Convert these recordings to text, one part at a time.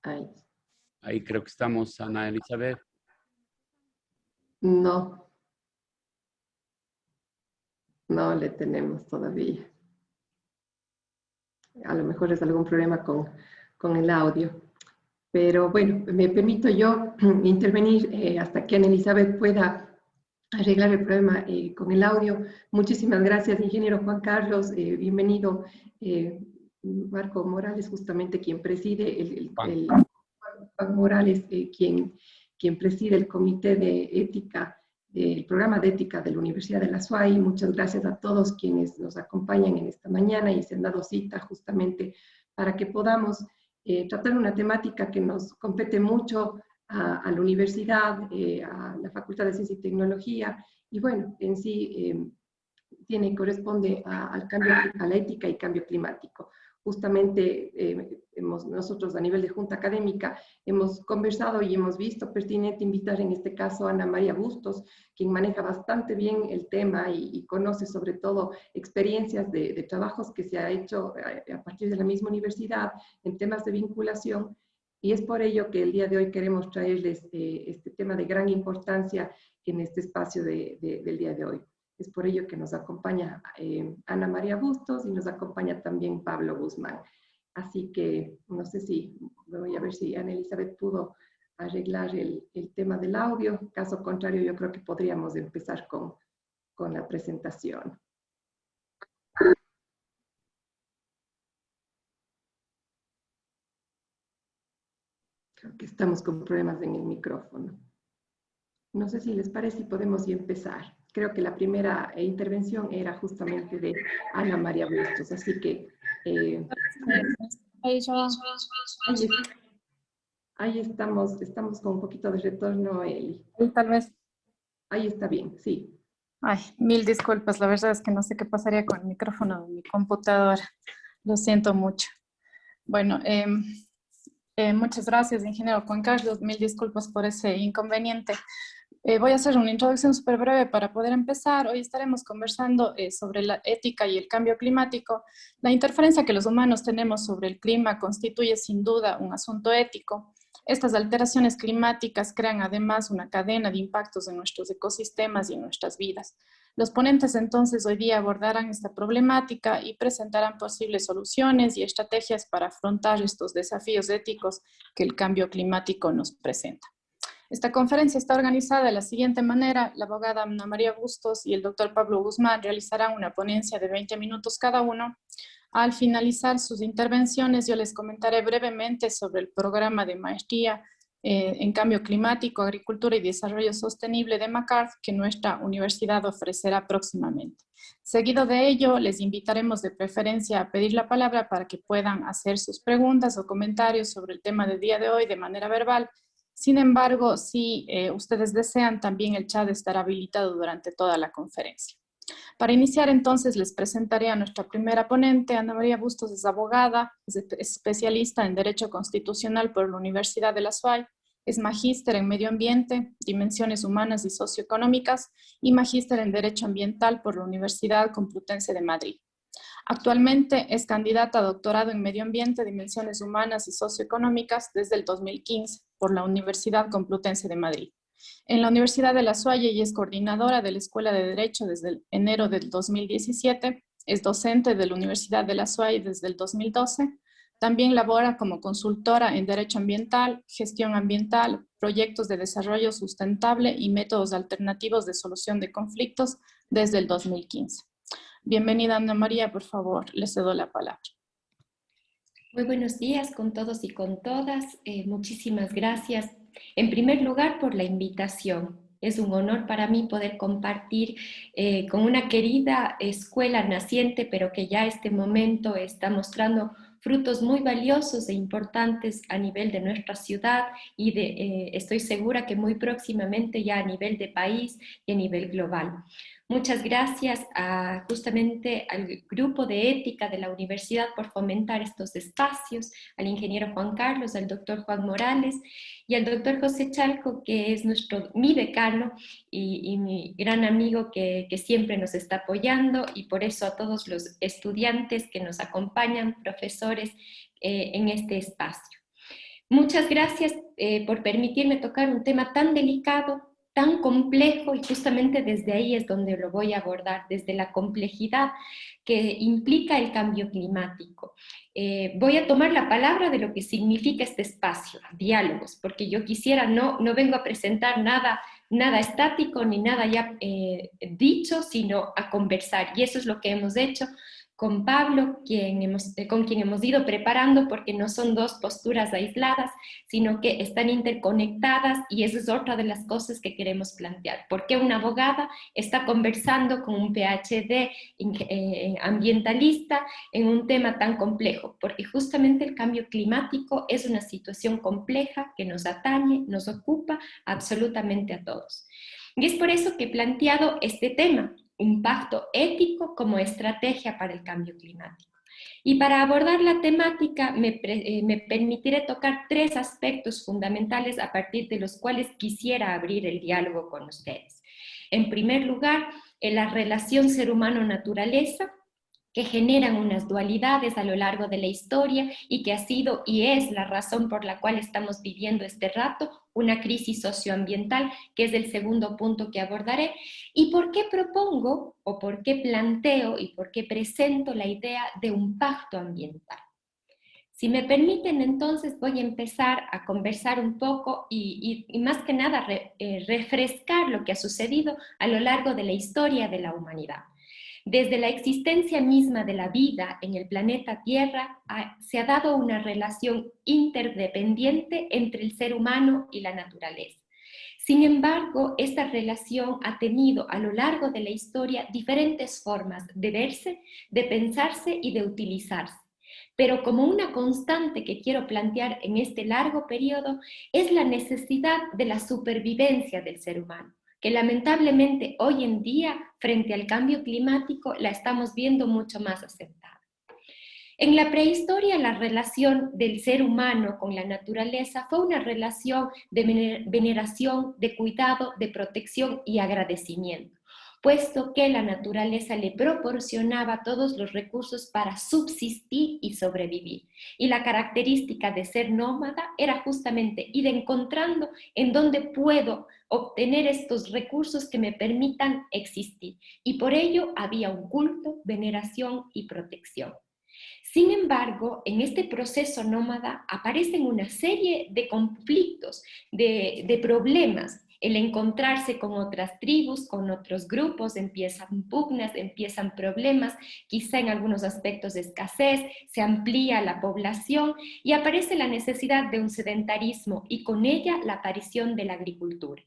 Ahí. Ahí creo que estamos, Ana Elizabeth. No, no le tenemos todavía. A lo mejor es algún problema con el audio. Pero bueno, me permito yo intervenir hasta que Ana Elizabeth pueda arreglar el problema con el audio. Muchísimas gracias, ingeniero Juan Carlos. Bienvenido, Marco Morales, justamente quien preside, Juan Morales, quien preside el Comité de Ética, el programa de ética de la Universidad de la SUAY. Muchas gracias a todos quienes nos acompañan en esta mañana y se han dado cita justamente para que podamos tratar una temática que nos compete mucho a la universidad, a la Facultad de Ciencia y Tecnología, y bueno, en sí corresponde al cambio, a la ética y cambio climático. Justamente nosotros a nivel de Junta Académica hemos conversado y hemos visto pertinente invitar en este caso a Ana María Bustos, quien maneja bastante bien el tema y conoce sobre todo experiencias de trabajos que se ha hecho a partir de la misma universidad en temas de vinculación. Y es por ello que el día de hoy queremos traerles este tema de gran importancia en este espacio del día de hoy. Es por ello que nos acompaña Ana María Bustos y nos acompaña también Pablo Guzmán. Así que no sé si, voy a ver si Ana Elizabeth pudo arreglar el tema del audio. Caso contrario, yo creo que podríamos empezar con la presentación. Creo que estamos con problemas en el micrófono. No sé si les parece si podemos ya empezar. Creo que la primera intervención era justamente de Ana María Bustos, así que ahí estamos con un poquito de retorno, Eli. Tal vez. Ahí está bien, sí. Ay, mil disculpas, la verdad es que no sé qué pasaría con el micrófono de mi computadora. Lo siento mucho. Bueno, muchas gracias, ingeniero Juan Carlos. Mil disculpas por ese inconveniente. Voy a hacer una introducción súper breve para poder empezar. Hoy estaremos conversando sobre la ética y el cambio climático. La interferencia que los humanos tenemos sobre el clima constituye sin duda un asunto ético. Estas alteraciones climáticas crean además una cadena de impactos en nuestros ecosistemas y en nuestras vidas. Los ponentes entonces hoy día abordarán esta problemática y presentarán posibles soluciones y estrategias para afrontar estos desafíos éticos que el cambio climático nos presenta. Esta conferencia está organizada de la siguiente manera. La abogada Ana María Bustos y el doctor Pablo Guzmán realizarán una ponencia de 20 minutos cada uno. Al finalizar sus intervenciones, yo les comentaré brevemente sobre el programa de maestría en cambio climático, agricultura y desarrollo sostenible de MACART que nuestra universidad ofrecerá próximamente. Seguido de ello, les invitaremos de preferencia a pedir la palabra para que puedan hacer sus preguntas o comentarios sobre el tema del día de hoy de manera verbal. Sin embargo, si ustedes desean, también el chat estará habilitado durante toda la conferencia. Para iniciar, entonces, les presentaré a nuestra primera ponente. Ana María Bustos es abogada, es especialista en Derecho Constitucional por la Universidad de la SUAY, es magíster en Medio Ambiente, Dimensiones Humanas y Socioeconómicas y magíster en Derecho Ambiental por la Universidad Complutense de Madrid. Actualmente es candidata a doctorado en Medio Ambiente, Dimensiones Humanas y Socioeconómicas desde el 2015 por la Universidad Complutense de Madrid. En la Universidad de La Salle ella es coordinadora de la Escuela de Derecho desde enero del 2017, es docente de la Universidad de La Salle desde el 2012, también labora como consultora en Derecho Ambiental, Gestión Ambiental, Proyectos de Desarrollo Sustentable y Métodos Alternativos de Solución de Conflictos desde el 2015. Bienvenida, Ana María, por favor, le cedo la palabra. Muy buenos días con todos y con todas. Muchísimas gracias, en primer lugar, por la invitación. Es un honor para mí poder compartir con una querida escuela naciente, pero que ya este momento está mostrando frutos muy valiosos e importantes a nivel de nuestra ciudad y estoy segura que muy próximamente ya a nivel de país y a nivel global. Muchas gracias justamente al grupo de ética de la universidad por fomentar estos espacios, al ingeniero Juan Carlos, al doctor Juan Morales y al doctor José Chalco, que es mi decano y mi gran amigo que siempre nos está apoyando, y por eso a todos los estudiantes que nos acompañan, profesores en este espacio. Muchas gracias por permitirme tocar un tema tan delicado, tan complejo, y justamente desde ahí es donde lo voy a abordar, desde la complejidad que implica el cambio climático. Voy a tomar la palabra de lo que significa este espacio, diálogos, porque yo quisiera, no vengo a presentar nada estático ni nada ya dicho, sino a conversar, y eso es lo que hemos hecho con Pablo, con quien hemos ido preparando, porque no son dos posturas aisladas, sino que están interconectadas, y eso es otra de las cosas que queremos plantear. ¿Por qué una abogada está conversando con un PhD ambientalista en un tema tan complejo? Porque justamente el cambio climático es una situación compleja que nos atañe, nos ocupa absolutamente a todos. Y es por eso que he planteado este tema, impacto ético como estrategia para el cambio climático. Y para abordar la temática me permitiré tocar 3 aspectos fundamentales a partir de los cuales quisiera abrir el diálogo con ustedes. En primer lugar, la relación ser humano-naturaleza, que generan unas dualidades a lo largo de la historia y que ha sido y es la razón por la cual estamos viviendo este rato una crisis socioambiental, que es el segundo punto que abordaré. ¿Y por qué propongo, o por qué planteo y por qué presento la idea de un pacto ambiental? Si me permiten, entonces voy a empezar a conversar un poco y más que nada refrescar lo que ha sucedido a lo largo de la historia de la humanidad. Desde la existencia misma de la vida en el planeta Tierra se ha dado una relación interdependiente entre el ser humano y la naturaleza. Sin embargo, esta relación ha tenido a lo largo de la historia diferentes formas de verse, de pensarse y de utilizarse. Pero como una constante que quiero plantear en este largo periodo es la necesidad de la supervivencia del ser humano, que lamentablemente hoy en día, frente al cambio climático, la estamos viendo mucho más acentuada. En la prehistoria, la relación del ser humano con la naturaleza fue una relación de veneración, de cuidado, de protección y agradecimiento, puesto que la naturaleza le proporcionaba todos los recursos para subsistir y sobrevivir. Y la característica de ser nómada era justamente ir encontrando en dónde puedo obtener estos recursos que me permitan existir. Y por ello había un culto, veneración y protección. Sin embargo, en este proceso nómada aparecen una serie de conflictos, de problemas. El encontrarse con otras tribus, con otros grupos, empiezan pugnas, empiezan problemas, quizá en algunos aspectos de escasez, se amplía la población y aparece la necesidad de un sedentarismo y con ella la aparición de la agricultura.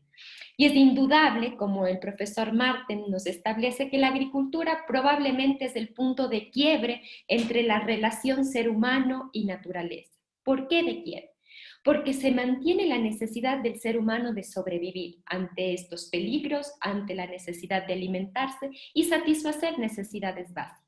Y es indudable, como el profesor Marten nos establece, que la agricultura probablemente es el punto de quiebre entre la relación ser humano y naturaleza. ¿Por qué de quiebre? Porque se mantiene la necesidad del ser humano de sobrevivir ante estos peligros, ante la necesidad de alimentarse y satisfacer necesidades básicas.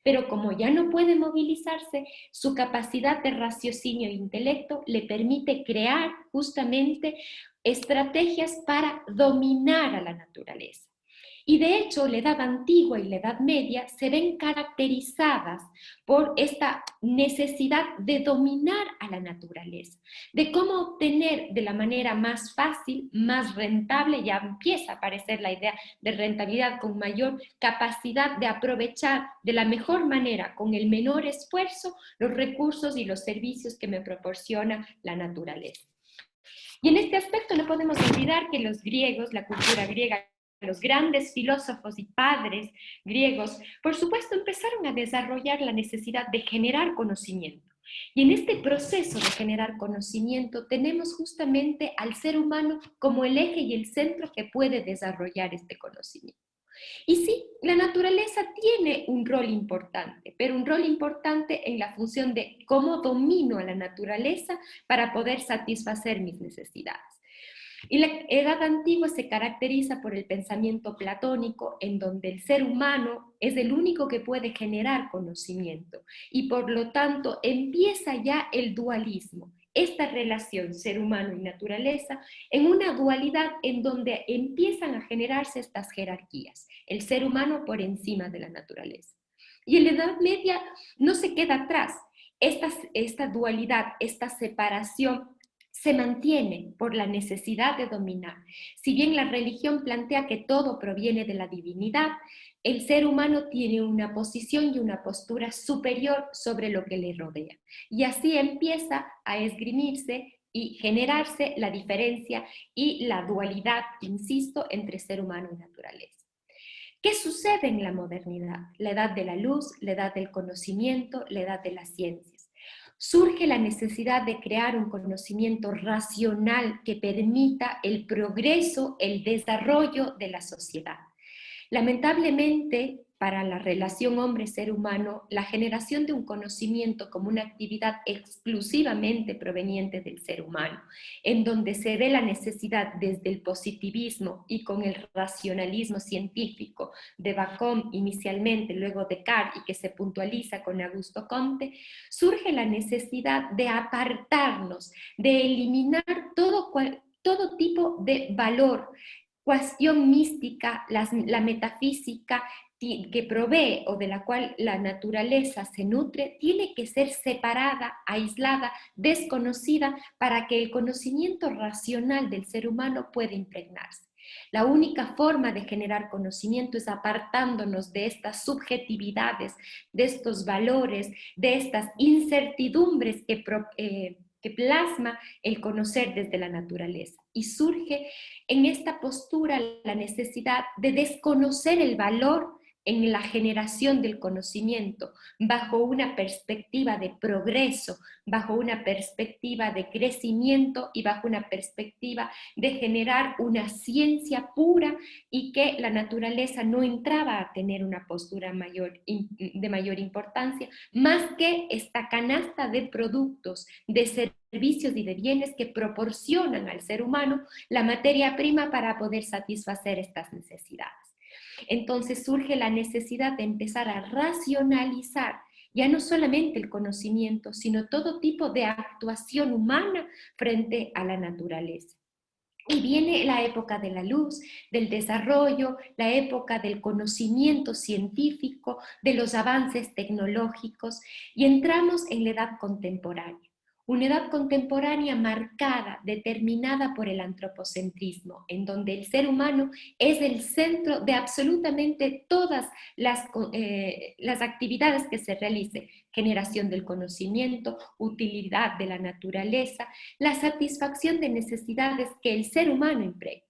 Pero como ya no puede movilizarse, su capacidad de raciocinio e intelecto le permite crear justamente estrategias para dominar a la naturaleza. Y de hecho, la Edad Antigua y la Edad Media se ven caracterizadas por esta necesidad de dominar a la naturaleza, de cómo obtener de la manera más fácil, más rentable, ya empieza a aparecer la idea de rentabilidad con mayor capacidad de aprovechar de la mejor manera, con el menor esfuerzo, los recursos y los servicios que me proporciona la naturaleza. Y en este aspecto no podemos olvidar que los griegos, la cultura griega, los grandes filósofos y padres griegos, por supuesto, empezaron a desarrollar la necesidad de generar conocimiento. Y en este proceso de generar conocimiento tenemos justamente al ser humano como el eje y el centro que puede desarrollar este conocimiento. Y sí, la naturaleza tiene un rol importante, pero un rol importante en la función de cómo domino a la naturaleza para poder satisfacer mis necesidades. Y la Edad Antigua se caracteriza por el pensamiento platónico, en donde el ser humano es el único que puede generar conocimiento y por lo tanto empieza ya el dualismo, esta relación ser humano y naturaleza, en una dualidad en donde empiezan a generarse estas jerarquías, el ser humano por encima de la naturaleza. Y en la Edad Media no se queda atrás, esta dualidad, esta separación, se mantiene por la necesidad de dominar. Si bien la religión plantea que todo proviene de la divinidad, el ser humano tiene una posición y una postura superior sobre lo que le rodea. Y así empieza a esgrimirse y generarse la diferencia y la dualidad, insisto, entre ser humano y naturaleza. ¿Qué sucede en la modernidad? La edad de la luz, la edad del conocimiento, la edad de las ciencias. Surge la necesidad de crear un conocimiento racional que permita el progreso, el desarrollo de la sociedad. Lamentablemente, para la relación hombre-ser humano, la generación de un conocimiento como una actividad exclusivamente proveniente del ser humano, en donde se ve la necesidad desde el positivismo y con el racionalismo científico de Bacon inicialmente, luego Descartes, y que se puntualiza con Augusto Comte, surge la necesidad de apartarnos, de eliminar todo tipo de valor, cuestión mística, la metafísica que provee o de la cual la naturaleza se nutre, tiene que ser separada, aislada, desconocida, para que el conocimiento racional del ser humano pueda impregnarse. La única forma de generar conocimiento es apartándonos de estas subjetividades, de estos valores, de estas incertidumbres que plasma el conocer desde la naturaleza. Y surge en esta postura la necesidad de desconocer el valor en la generación del conocimiento, bajo una perspectiva de progreso, bajo una perspectiva de crecimiento y bajo una perspectiva de generar una ciencia pura, y que la naturaleza no entraba a tener una postura de mayor importancia, más que esta canasta de productos, de servicios y de bienes que proporcionan al ser humano la materia prima para poder satisfacer estas necesidades. Entonces surge la necesidad de empezar a racionalizar ya no solamente el conocimiento, sino todo tipo de actuación humana frente a la naturaleza. Y viene la época de la luz, del desarrollo, la época del conocimiento científico, de los avances tecnológicos, y entramos en la edad contemporánea. Una edad contemporánea marcada, determinada por el antropocentrismo, en donde el ser humano es el centro de absolutamente todas las actividades que se realicen: generación del conocimiento, utilidad de la naturaleza, la satisfacción de necesidades que el ser humano impregna.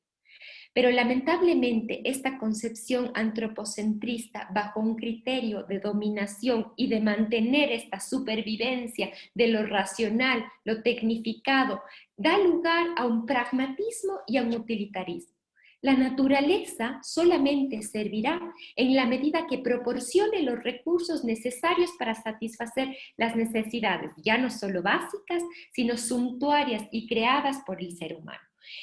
Pero lamentablemente esta concepción antropocentrista, bajo un criterio de dominación y de mantener esta supervivencia de lo racional, lo tecnificado, da lugar a un pragmatismo y a un utilitarismo. La naturaleza solamente servirá en la medida que proporcione los recursos necesarios para satisfacer las necesidades, ya no solo básicas, sino suntuarias y creadas por el ser humano.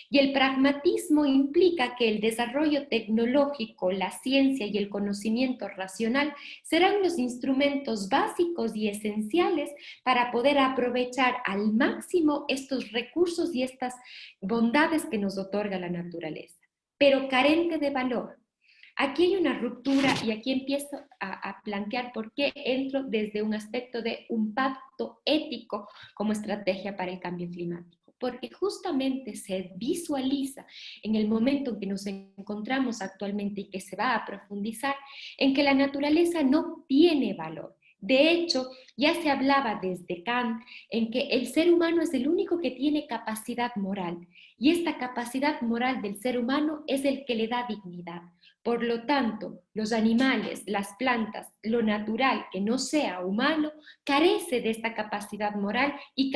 Y el pragmatismo implica que el desarrollo tecnológico, la ciencia y el conocimiento racional serán los instrumentos básicos y esenciales para poder aprovechar al máximo estos recursos y estas bondades que nos otorga la naturaleza, pero carente de valor. Aquí hay una ruptura, y aquí empiezo a plantear por qué entro desde un aspecto de un pacto ético como estrategia para el cambio climático. Porque justamente se visualiza en el momento en que nos encontramos actualmente, y que se va a profundizar, en que la naturaleza no tiene valor. De hecho, ya se hablaba desde Kant en que el ser humano es el único que tiene capacidad moral, y esta capacidad moral del ser humano es el que le da dignidad. Por lo tanto, los animales, las plantas, lo natural que no sea humano, carece de esta capacidad moral y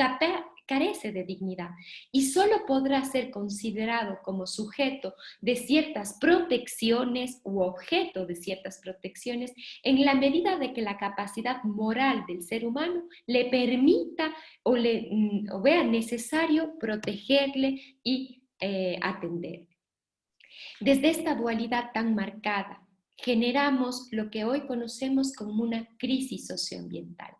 carece de dignidad, y solo podrá ser considerado como sujeto de ciertas protecciones u objeto de ciertas protecciones en la medida de que la capacidad moral del ser humano le permita o vea necesario protegerle y atender. Desde esta dualidad tan marcada, generamos lo que hoy conocemos como una crisis socioambiental.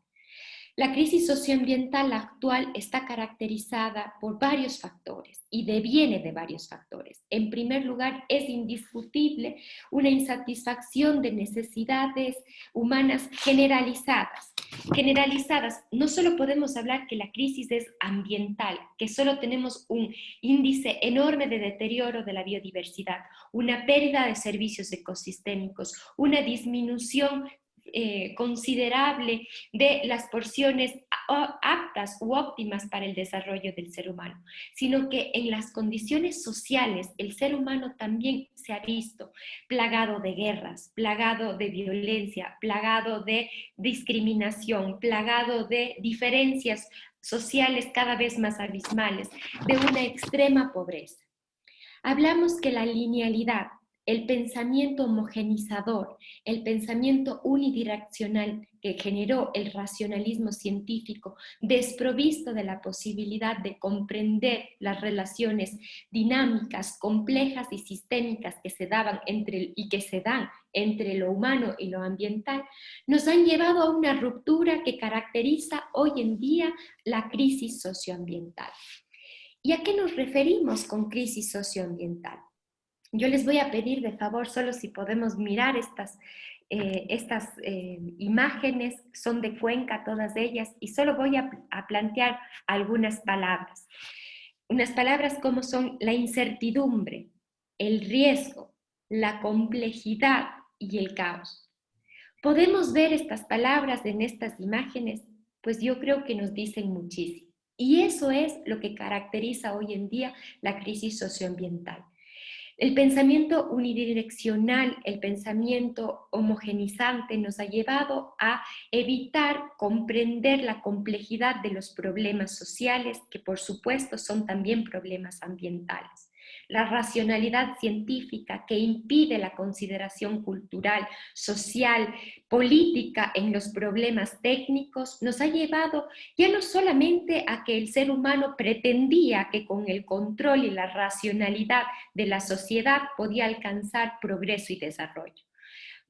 La crisis socioambiental actual está caracterizada por varios factores y deviene de varios factores. En primer lugar, es indiscutible una insatisfacción de necesidades humanas generalizadas. No solo podemos hablar que la crisis es ambiental, que solo tenemos un índice enorme de deterioro de la biodiversidad, una pérdida de servicios ecosistémicos, una disminución considerable de las porciones aptas u óptimas para el desarrollo del ser humano, sino que en las condiciones sociales el ser humano también se ha visto plagado de guerras, plagado de violencia, plagado de discriminación, plagado de diferencias sociales cada vez más abismales, de una extrema pobreza. Hablamos que la linealidad, el pensamiento homogenizador, el pensamiento unidireccional que generó el racionalismo científico, desprovisto de la posibilidad de comprender las relaciones dinámicas, complejas y sistémicas que se daban y que se dan entre lo humano y lo ambiental, nos han llevado a una ruptura que caracteriza hoy en día la crisis socioambiental. ¿Y a qué nos referimos con crisis socioambiental? Yo les voy a pedir de favor, solo si podemos mirar estas imágenes, son de Cuenca todas ellas, y solo voy a plantear algunas palabras. Unas palabras como son la incertidumbre, el riesgo, la complejidad y el caos. ¿Podemos ver estas palabras en estas imágenes? Pues yo creo que nos dicen muchísimo. Y eso es lo que caracteriza hoy en día la crisis socioambiental. El pensamiento unidireccional, el pensamiento homogenizante nos ha llevado a evitar comprender la complejidad de los problemas sociales, que por supuesto son también problemas ambientales. La racionalidad científica que impide la consideración cultural, social, política en los problemas técnicos nos ha llevado ya no solamente a que el ser humano pretendía que con el control y la racionalidad de la sociedad podía alcanzar progreso y desarrollo.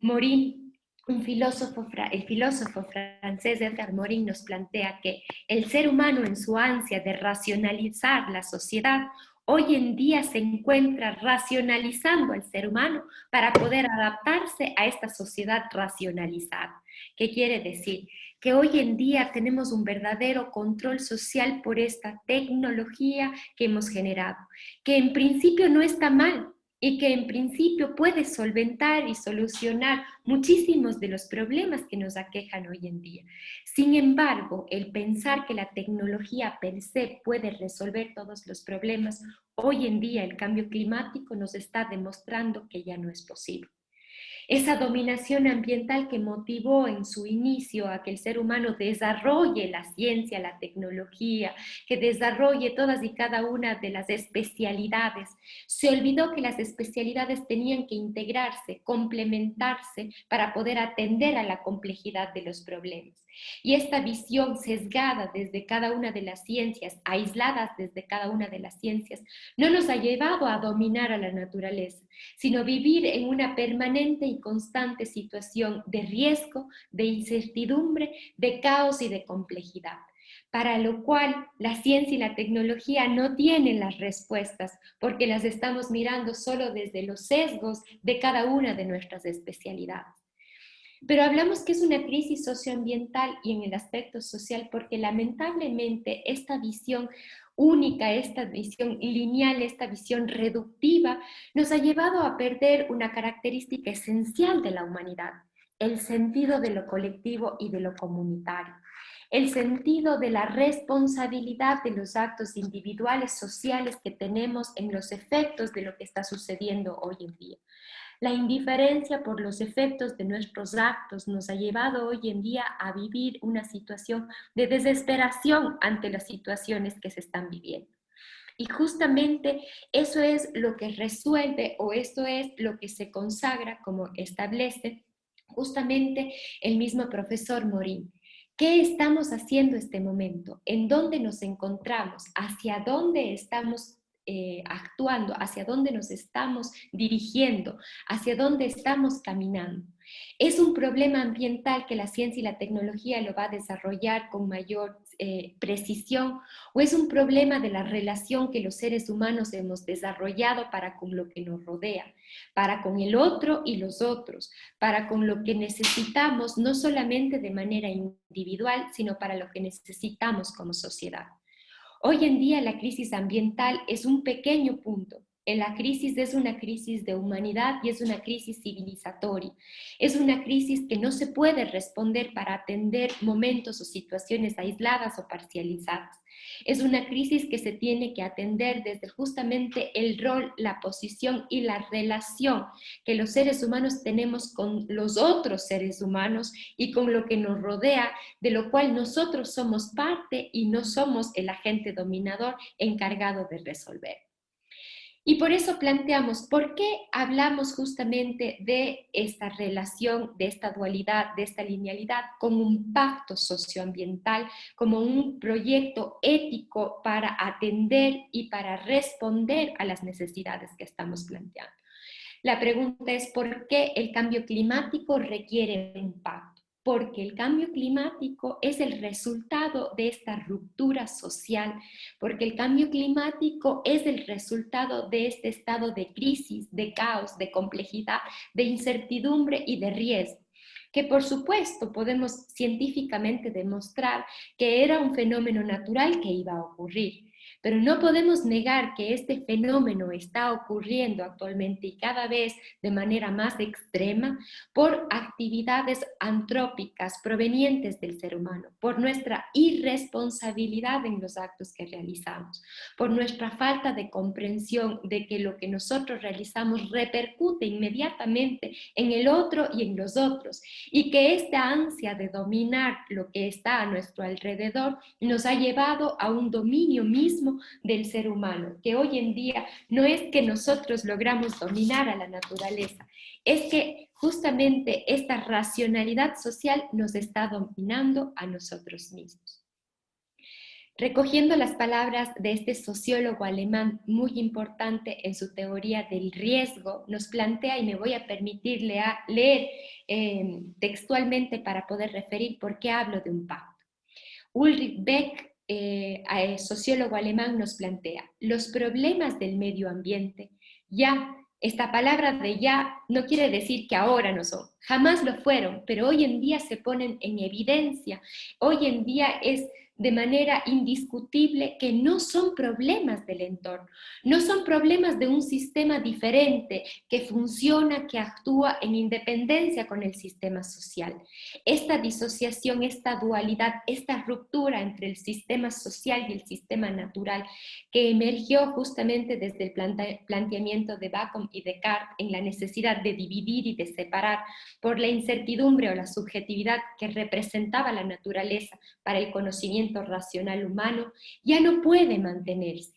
Morin, el filósofo francés Edgar Morin nos plantea que el ser humano en su ansia de racionalizar la sociedad hoy en día se encuentra racionalizando al ser humano para poder adaptarse a esta sociedad racionalizada. ¿Qué quiere decir? Que hoy en día tenemos un verdadero control social por esta tecnología que hemos generado, que en principio no está mal y que en principio puede solventar y solucionar muchísimos de los problemas que nos aquejan hoy en día. Sin embargo, el pensar que la tecnología per se puede resolver todos los problemas, hoy en día el cambio climático nos está demostrando que ya no es posible. Esa dominación ambiental que motivó en su inicio a que el ser humano desarrolle la ciencia, la tecnología, que desarrolle todas y cada una de las especialidades. Se olvidó que las especialidades tenían que integrarse, complementarse para poder atender a la complejidad de los problemas. Y esta visión sesgada desde cada una de las ciencias, aisladas desde cada una de las ciencias, no nos ha llevado a dominar a la naturaleza, sino vivir en una permanente y constante situación de riesgo, de incertidumbre, de caos y de complejidad, para lo cual la ciencia y la tecnología no tienen las respuestas, porque las estamos mirando solo desde los sesgos de cada una de nuestras especialidades. Pero hablamos que es una crisis socioambiental y en el aspecto social porque lamentablemente esta visión única, esta visión lineal, esta visión reductiva nos ha llevado a perder una característica esencial de la humanidad, el sentido de lo colectivo y de lo comunitario, el sentido de la responsabilidad de los actos individuales sociales que tenemos en los efectos de lo que está sucediendo hoy en día. La indiferencia por los efectos de nuestros actos nos ha llevado hoy en día a vivir una situación de desesperación ante las situaciones que se están viviendo. Y justamente eso es lo que resuelve o esto es lo que se consagra como establece justamente el mismo profesor Morin. ¿Qué estamos haciendo en este momento? ¿En dónde nos encontramos? ¿Hacia dónde estamos actuando, hacia dónde nos estamos dirigiendo, hacia dónde estamos caminando? ¿Es un problema ambiental que la ciencia y la tecnología lo va a desarrollar con mayor precisión? ¿O es un problema de la relación que los seres humanos hemos desarrollado para con lo que nos rodea, para con el otro y los otros, para con lo que necesitamos no solamente de manera individual, sino para lo que necesitamos como sociedad? Hoy en día la crisis ambiental es un pequeño punto. La crisis es una crisis de humanidad y es una crisis civilizatoria. Es una crisis que no se puede responder para atender momentos o situaciones aisladas o parcializadas. Es una crisis que se tiene que atender desde justamente el rol, la posición y la relación que los seres humanos tenemos con los otros seres humanos y con lo que nos rodea, de lo cual nosotros somos parte y no somos el agente dominador encargado de resolver. Y por eso planteamos, ¿por qué hablamos justamente de esta relación, de esta dualidad, de esta linealidad, como un pacto socioambiental, como un proyecto ético para atender y para responder a las necesidades que estamos planteando? La pregunta es, ¿por qué el cambio climático requiere un pacto? Porque el cambio climático es el resultado de esta ruptura social, porque el cambio climático es el resultado de este estado de crisis, de caos, de complejidad, de incertidumbre y de riesgo, que por supuesto podemos científicamente demostrar que era un fenómeno natural que iba a ocurrir. Pero no podemos negar que este fenómeno está ocurriendo actualmente y cada vez de manera más extrema por actividades antrópicas provenientes del ser humano, por nuestra irresponsabilidad en los actos que realizamos, por nuestra falta de comprensión de que lo que nosotros realizamos repercute inmediatamente en el otro y en los otros, y que esta ansia de dominar lo que está a nuestro alrededor nos ha llevado a un dominio mismo del ser humano, que hoy en día no es que nosotros logramos dominar a la naturaleza, es que justamente esta racionalidad social nos está dominando a nosotros mismos. Recogiendo las palabras de este sociólogo alemán muy importante en su teoría del riesgo, nos plantea, y me voy a permitir leer textualmente para poder referir por qué hablo de un pacto. Ulrich Beck, sociólogo alemán, nos plantea: los problemas del medio ambiente, ya, esta palabra de ya no quiere decir que ahora no son, jamás lo fueron, pero hoy en día se ponen en evidencia, hoy en día es de manera indiscutible que no son problemas del entorno, no son problemas de un sistema diferente que funciona, que actúa en independencia con el sistema social. Esta disociación, esta dualidad, esta ruptura entre el sistema social y el sistema natural que emergió justamente desde el planteamiento de Bacon y Descartes en la necesidad de dividir y de separar por la incertidumbre o la subjetividad que representaba la naturaleza para el conocimiento racional humano, ya no puede mantenerse.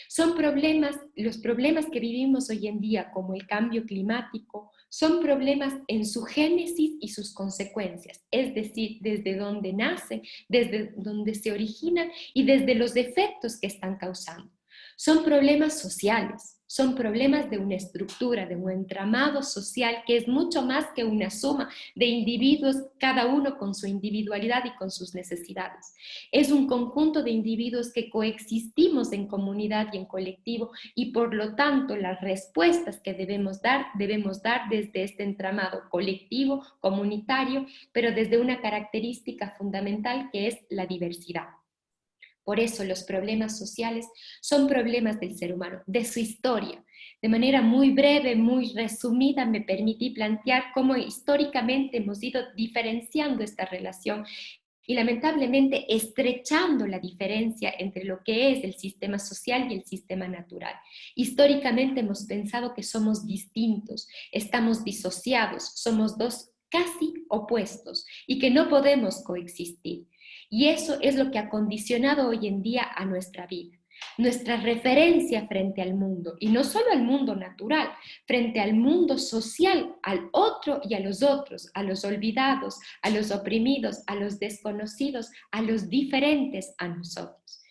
Son problemas, los problemas que vivimos hoy en día, como el cambio climático, son problemas en su génesis y sus consecuencias, es decir, desde donde nacen, desde donde se originan y desde los efectos que están causando. Son problemas sociales, son problemas de una estructura, de un entramado social que es mucho más que una suma de individuos, cada uno con su individualidad y con sus necesidades. Es un conjunto de individuos que coexistimos en comunidad y en colectivo, y por lo tanto las respuestas que debemos dar desde este entramado colectivo, comunitario, pero desde una característica fundamental que es la diversidad. Por eso los problemas sociales son problemas del ser humano, de su historia. De manera muy breve, muy resumida, me permití plantear cómo históricamente hemos ido diferenciando esta relación y lamentablemente estrechando la diferencia entre lo que es el sistema social y el sistema natural. Históricamente hemos pensado que somos distintos, estamos disociados, somos dos casi opuestos y que no podemos coexistir. Y eso es lo que ha condicionado hoy en día a nuestra vida, nuestra referencia frente al mundo, y no solo al mundo natural, frente al mundo social, al otro y a los otros, a los olvidados, a los oprimidos, a los desconocidos, a los diferentes a nosotros.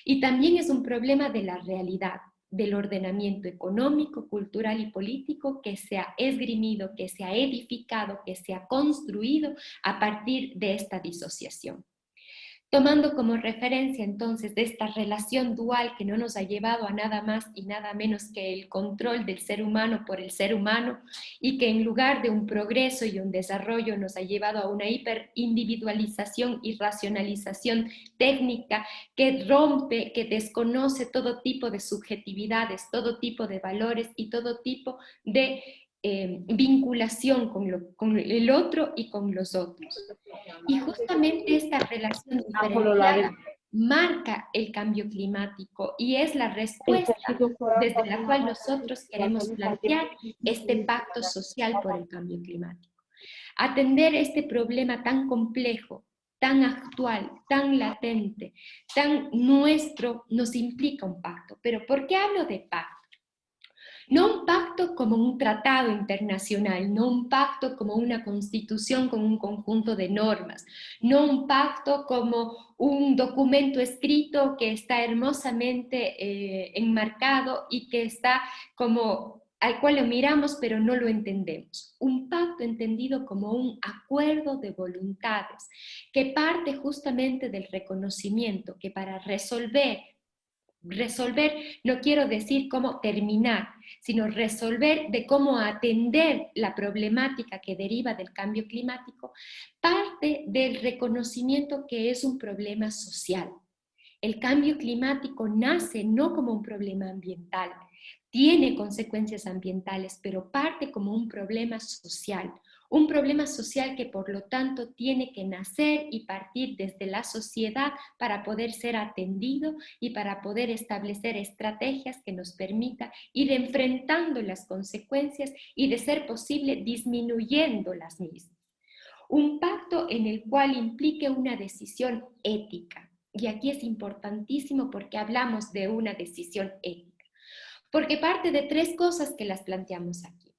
Y también es un problema de la realidad, del ordenamiento económico, cultural y político que se ha esgrimido, que se ha edificado, que se ha construido a partir de esta disociación. Tomando como referencia entonces de esta relación dual que no nos ha llevado a nada más y nada menos que el control del ser humano por el ser humano, y que en lugar de un progreso y un desarrollo nos ha llevado a una hiperindividualización y racionalización técnica que rompe, que desconoce todo tipo de subjetividades, todo tipo de valores y todo tipo de vinculación con el otro y con los otros. Y justamente esta relación diferenciada marca el cambio climático y es la respuesta desde la cual nosotros queremos plantear este pacto social por el cambio climático. Atender este problema tan complejo, tan actual, tan latente, tan nuestro, nos implica un pacto. ¿Pero por qué hablo de pacto? No un pacto como un tratado internacional, no un pacto como una constitución con un conjunto de normas, no un pacto como un documento escrito que está hermosamente enmarcado y que está como al cual lo miramos pero no lo entendemos. Un pacto entendido como un acuerdo de voluntades que parte justamente del reconocimiento que para resolver no quiero decir cómo terminar, sino resolver de cómo atender la problemática que deriva del cambio climático, parte del reconocimiento que es un problema social. El cambio climático nace no como un problema ambiental, tiene consecuencias ambientales, pero parte como un problema social. Un problema social que por lo tanto tiene que nacer y partir desde la sociedad para poder ser atendido y para poder establecer estrategias que nos permitan ir enfrentando las consecuencias y, de ser posible, disminuyendo las mismas. Un pacto en el cual implique una decisión ética. Y aquí es importantísimo porque hablamos de una decisión ética. Porque parte de tres cosas que las planteamos aquí.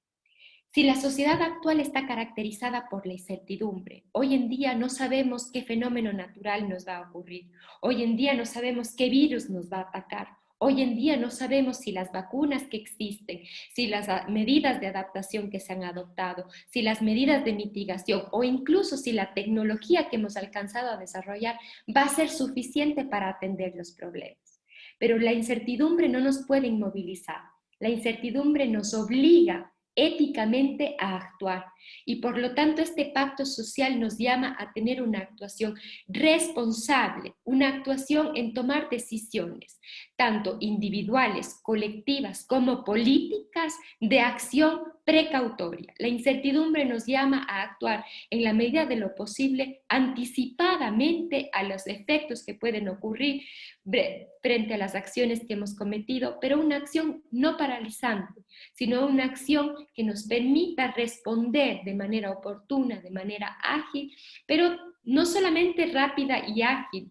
Si la sociedad actual está caracterizada por la incertidumbre, hoy en día no sabemos qué fenómeno natural nos va a ocurrir, hoy en día no sabemos qué virus nos va a atacar, hoy en día no sabemos si las vacunas que existen, si las medidas de adaptación que se han adoptado, si las medidas de mitigación o incluso si la tecnología que hemos alcanzado a desarrollar va a ser suficiente para atender los problemas. Pero la incertidumbre no nos puede inmovilizar, la incertidumbre nos obliga éticamente a actuar y por lo tanto este pacto social nos llama a tener una actuación responsable, una actuación en tomar decisiones, tanto individuales, colectivas como políticas de acción precautoria. La incertidumbre nos llama a actuar en la medida de lo posible anticipadamente a los efectos que pueden ocurrir frente a las acciones que hemos cometido, pero una acción no paralizante, sino una acción que nos permita responder de manera oportuna, de manera ágil, pero no solamente rápida y ágil,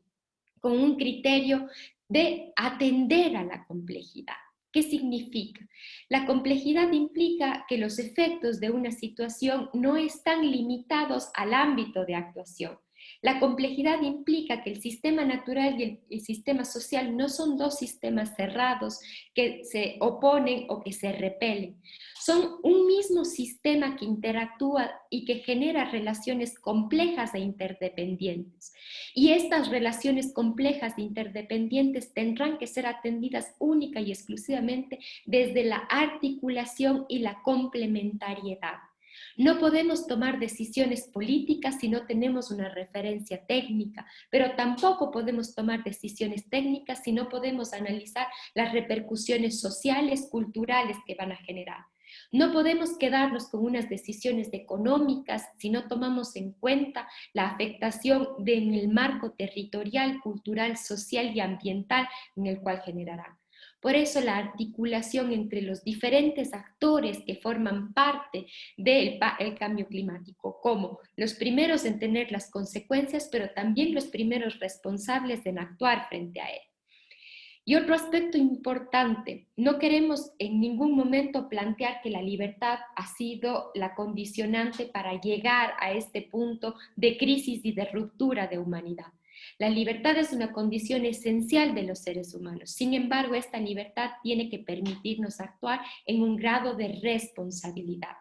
con un criterio de atender a la complejidad. ¿Qué significa? La complejidad implica que los efectos de una situación no están limitados al ámbito de actuación. La complejidad implica que el sistema natural y el sistema social no son dos sistemas cerrados que se oponen o que se repelen. Son un mismo sistema que interactúa y que genera relaciones complejas e interdependientes. Y estas relaciones complejas e interdependientes tendrán que ser atendidas única y exclusivamente desde la articulación y la complementariedad. No podemos tomar decisiones políticas si no tenemos una referencia técnica, pero tampoco podemos tomar decisiones técnicas si no podemos analizar las repercusiones sociales, culturales que van a generar. No podemos quedarnos con unas decisiones económicas si no tomamos en cuenta la afectación en el marco territorial, cultural, social y ambiental en el cual generarán. Por eso la articulación entre los diferentes actores que forman parte del cambio climático, como los primeros en tener las consecuencias, pero también los primeros responsables en actuar frente a él. Y otro aspecto importante, no queremos en ningún momento plantear que la libertad ha sido la condicionante para llegar a este punto de crisis y de ruptura de humanidad. La libertad es una condición esencial de los seres humanos. Sin embargo, esta libertad tiene que permitirnos actuar en un grado de responsabilidad.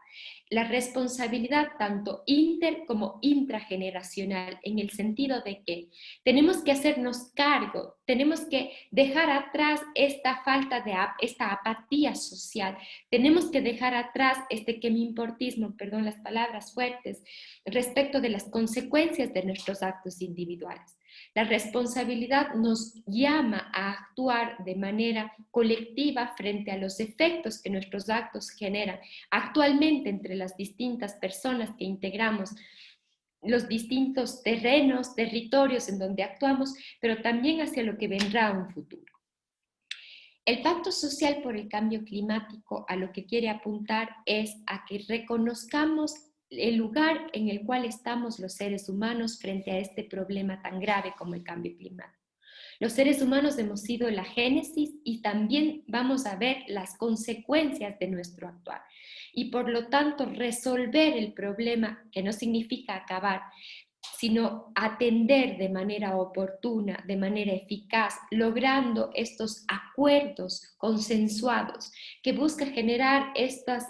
La responsabilidad tanto inter como intrageneracional, en el sentido de que tenemos que hacernos cargo, tenemos que dejar atrás esta esta apatía social, tenemos que dejar atrás este quemimportismo, perdón las palabras fuertes, respecto de las consecuencias de nuestros actos individuales. La responsabilidad nos llama a actuar de manera colectiva frente a los efectos que nuestros actos generan actualmente entre las distintas personas que integramos los distintos terrenos, territorios en donde actuamos, pero también hacia lo que vendrá un futuro. El Pacto Social por el Cambio Climático a lo que quiere apuntar es a que reconozcamos el lugar en el cual estamos los seres humanos frente a este problema tan grave como el cambio climático. Los seres humanos hemos sido la génesis y también vamos a ver las consecuencias de nuestro actuar. Y por lo tanto, resolver el problema, que no significa acabar, sino atender de manera oportuna, de manera eficaz, logrando estos acuerdos consensuados que buscan generar estas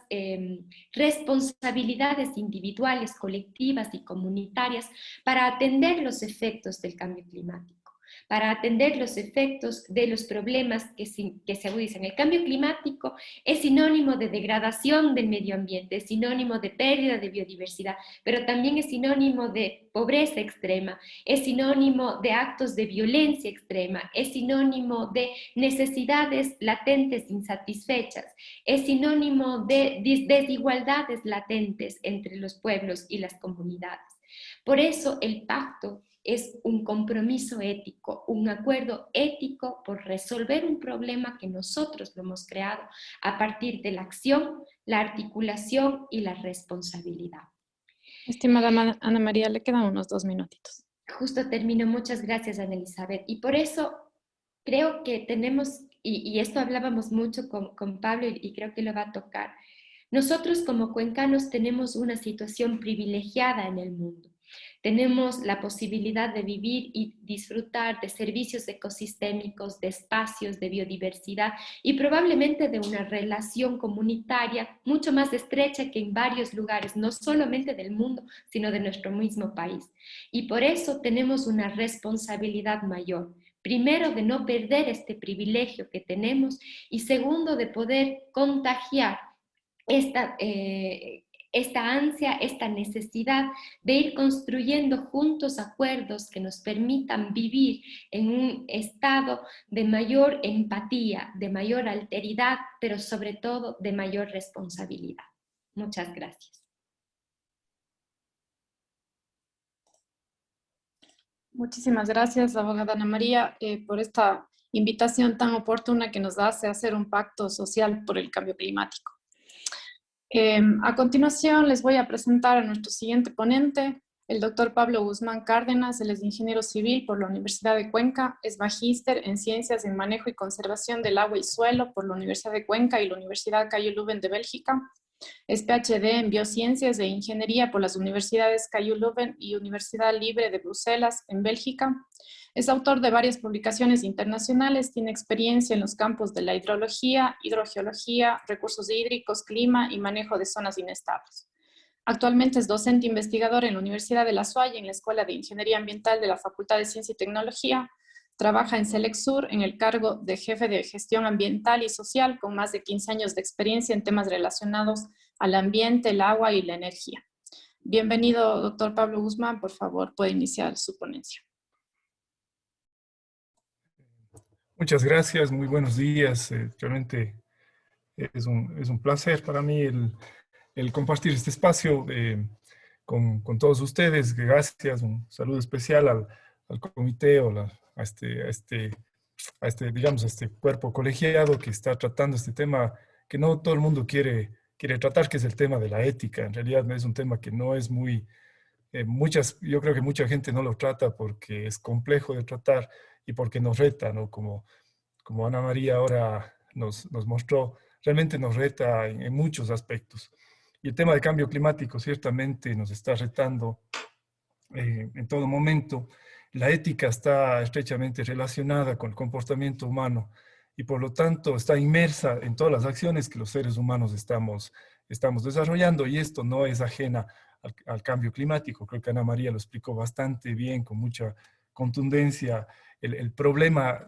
responsabilidades individuales, colectivas y comunitarias para atender los efectos del cambio climático, para atender los efectos de los problemas que se agudizan. El cambio climático es sinónimo de degradación del medio ambiente, es sinónimo de pérdida de biodiversidad, pero también es sinónimo de pobreza extrema, es sinónimo de actos de violencia extrema, es sinónimo de necesidades latentes insatisfechas, es sinónimo de desigualdades latentes entre los pueblos y las comunidades. Por eso el pacto es un compromiso ético, un acuerdo ético por resolver un problema que nosotros lo hemos creado a partir de la acción, la articulación y la responsabilidad. Estimada Ana María, le quedan unos 2 minutitos. Justo termino, muchas gracias Ana Elizabeth. Y por eso creo que tenemos, y esto hablábamos mucho con Pablo y creo que lo va a tocar, nosotros como cuencanos tenemos una situación privilegiada en el mundo. Tenemos la posibilidad de vivir y disfrutar de servicios ecosistémicos, de espacios, de biodiversidad y probablemente de una relación comunitaria mucho más estrecha que en varios lugares, no solamente del mundo, sino de nuestro mismo país. Y por eso tenemos una responsabilidad mayor. Primero, de no perder este privilegio que tenemos y segundo, de poder contagiar esta ansia, esta necesidad de ir construyendo juntos acuerdos que nos permitan vivir en un estado de mayor empatía, de mayor alteridad, pero sobre todo de mayor responsabilidad. Muchas gracias. Muchísimas gracias, abogada Ana María, por esta invitación tan oportuna que nos hace hacer un pacto social por el cambio climático. A continuación les voy a presentar a nuestro siguiente ponente, el doctor Pablo Guzmán Cárdenas. Él es ingeniero civil por la Universidad de Cuenca, es magíster en Ciencias en Manejo y Conservación del Agua y Suelo por la Universidad de Cuenca y la Universidad KU Leuven de Bélgica. Es PhD en Biociencias e Ingeniería por las Universidades KU Leuven y Universidad Libre de Bruselas en Bélgica. Es autor de varias publicaciones internacionales, tiene experiencia en los campos de la hidrología, hidrogeología, recursos hídricos, clima y manejo de zonas inestables. Actualmente es docente investigador en la Universidad de La Salle, en la Escuela de Ingeniería Ambiental de la Facultad de Ciencia y Tecnología. Trabaja en Selexur en el cargo de jefe de gestión ambiental y social, con más de 15 años de experiencia en temas relacionados al ambiente, el agua y la energía. Bienvenido, doctor Pablo Guzmán. Por favor, puede iniciar su ponencia. Muchas gracias, muy buenos días. Realmente es un placer para mí el compartir este espacio con todos ustedes. Gracias, un saludo especial al comité o a este cuerpo colegiado que está tratando este tema que no todo el mundo quiere tratar, que es el tema de la ética. En realidad es un tema que no es muy... yo creo que mucha gente no lo trata porque es complejo de tratar y porque nos reta, ¿no? Como Ana María ahora nos mostró, realmente nos reta en muchos aspectos. Y el tema del cambio climático ciertamente nos está retando en todo momento. la ética está estrechamente relacionada con el comportamiento humano y por lo tanto está inmersa en todas las acciones que los seres humanos estamos desarrollando, y esto no es ajena al cambio climático. Creo que Ana María lo explicó bastante bien, con mucha contundencia, el problema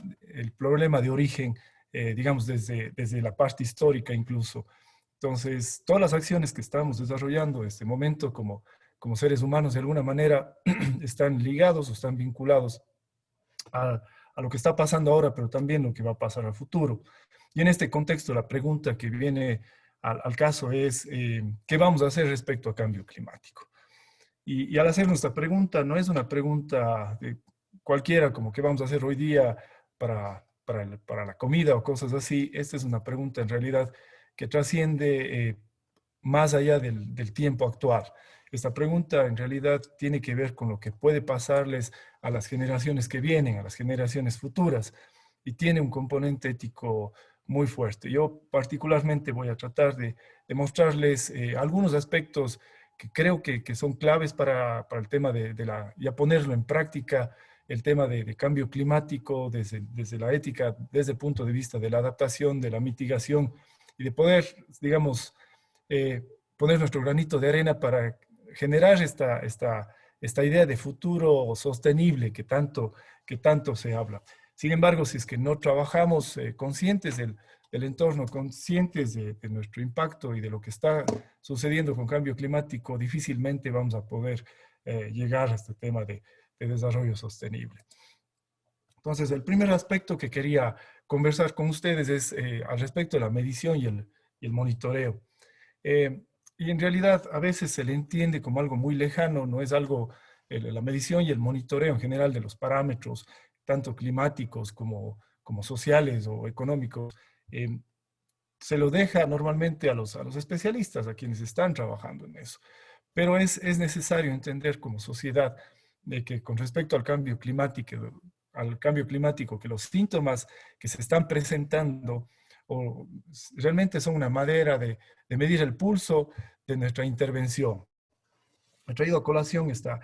de origen, digamos, desde la parte histórica incluso. Entonces, todas las acciones que estamos desarrollando en este momento como seres humanos, de alguna manera, están ligados o están vinculados a lo que está pasando ahora, pero también lo que va a pasar al futuro. Y en este contexto, la pregunta que viene al caso es, ¿qué vamos a hacer respecto a cambio climático? Y al hacer nuestra pregunta, no es una pregunta de cualquiera, como qué vamos a hacer hoy día para la comida o cosas así. Esta es una pregunta en realidad que trasciende más allá del tiempo actual. Esta pregunta en realidad tiene que ver con lo que puede pasarles a las generaciones que vienen, a las generaciones futuras, y tiene un componente ético muy fuerte. Yo particularmente voy a tratar de mostrarles algunos aspectos que creo que son claves para el tema ya ponerlo en práctica, el tema de cambio climático desde la ética, desde el punto de vista de la adaptación, de la mitigación, y de poder, digamos, poner nuestro granito de arena para generar esta idea de futuro sostenible que tanto se habla. Sin embargo, si es que no trabajamos conscientes del entorno, conscientes de nuestro impacto y de lo que está sucediendo con cambio climático, difícilmente vamos a poder llegar a este tema de desarrollo sostenible. Entonces, el primer aspecto que quería conversar con ustedes es al respecto de la medición y el monitoreo. Y en realidad a veces se le entiende como algo muy lejano, no es algo, la medición y el monitoreo en general de los parámetros, tanto climáticos como sociales o económicos, se lo deja normalmente a los especialistas, a quienes están trabajando en eso. Pero es necesario entender como sociedad de que con respecto al cambio climático, que los síntomas que se están presentando realmente son una manera de medir el pulso de nuestra intervención. He traído a colación esta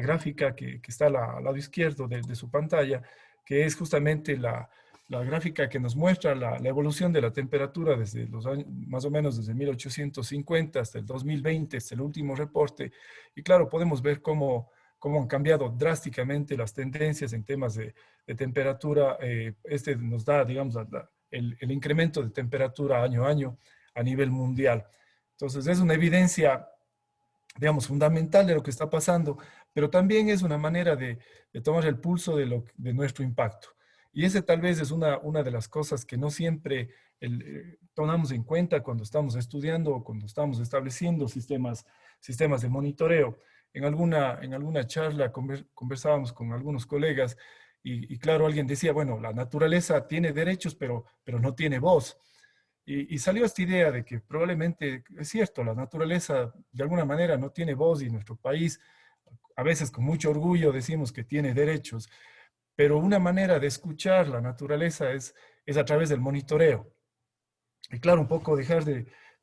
gráfica que está al lado izquierdo de su pantalla, que es justamente la gráfica que nos muestra la evolución de la temperatura desde los años, más o menos desde 1850 hasta el 2020, hasta el último reporte. Y claro, podemos ver cómo han cambiado drásticamente las tendencias en temas de temperatura. Este nos da, digamos, el incremento de temperatura año a año a nivel mundial. Entonces, es una evidencia, digamos, fundamental de lo que está pasando, pero también es una manera de tomar el pulso de nuestro impacto. Y ese tal vez es una de las cosas que no siempre tomamos en cuenta cuando estamos estudiando o cuando estamos estableciendo sistemas de monitoreo. En alguna charla conversábamos con algunos colegas y claro, alguien decía, bueno, la naturaleza tiene derechos, pero no tiene voz. Y salió esta idea de que probablemente es cierto, la naturaleza de alguna manera no tiene voz, y nuestro país, a veces con mucho orgullo, decimos que tiene derechos, pero una manera de escuchar la naturaleza es a través del monitoreo. Y claro, un poco dejar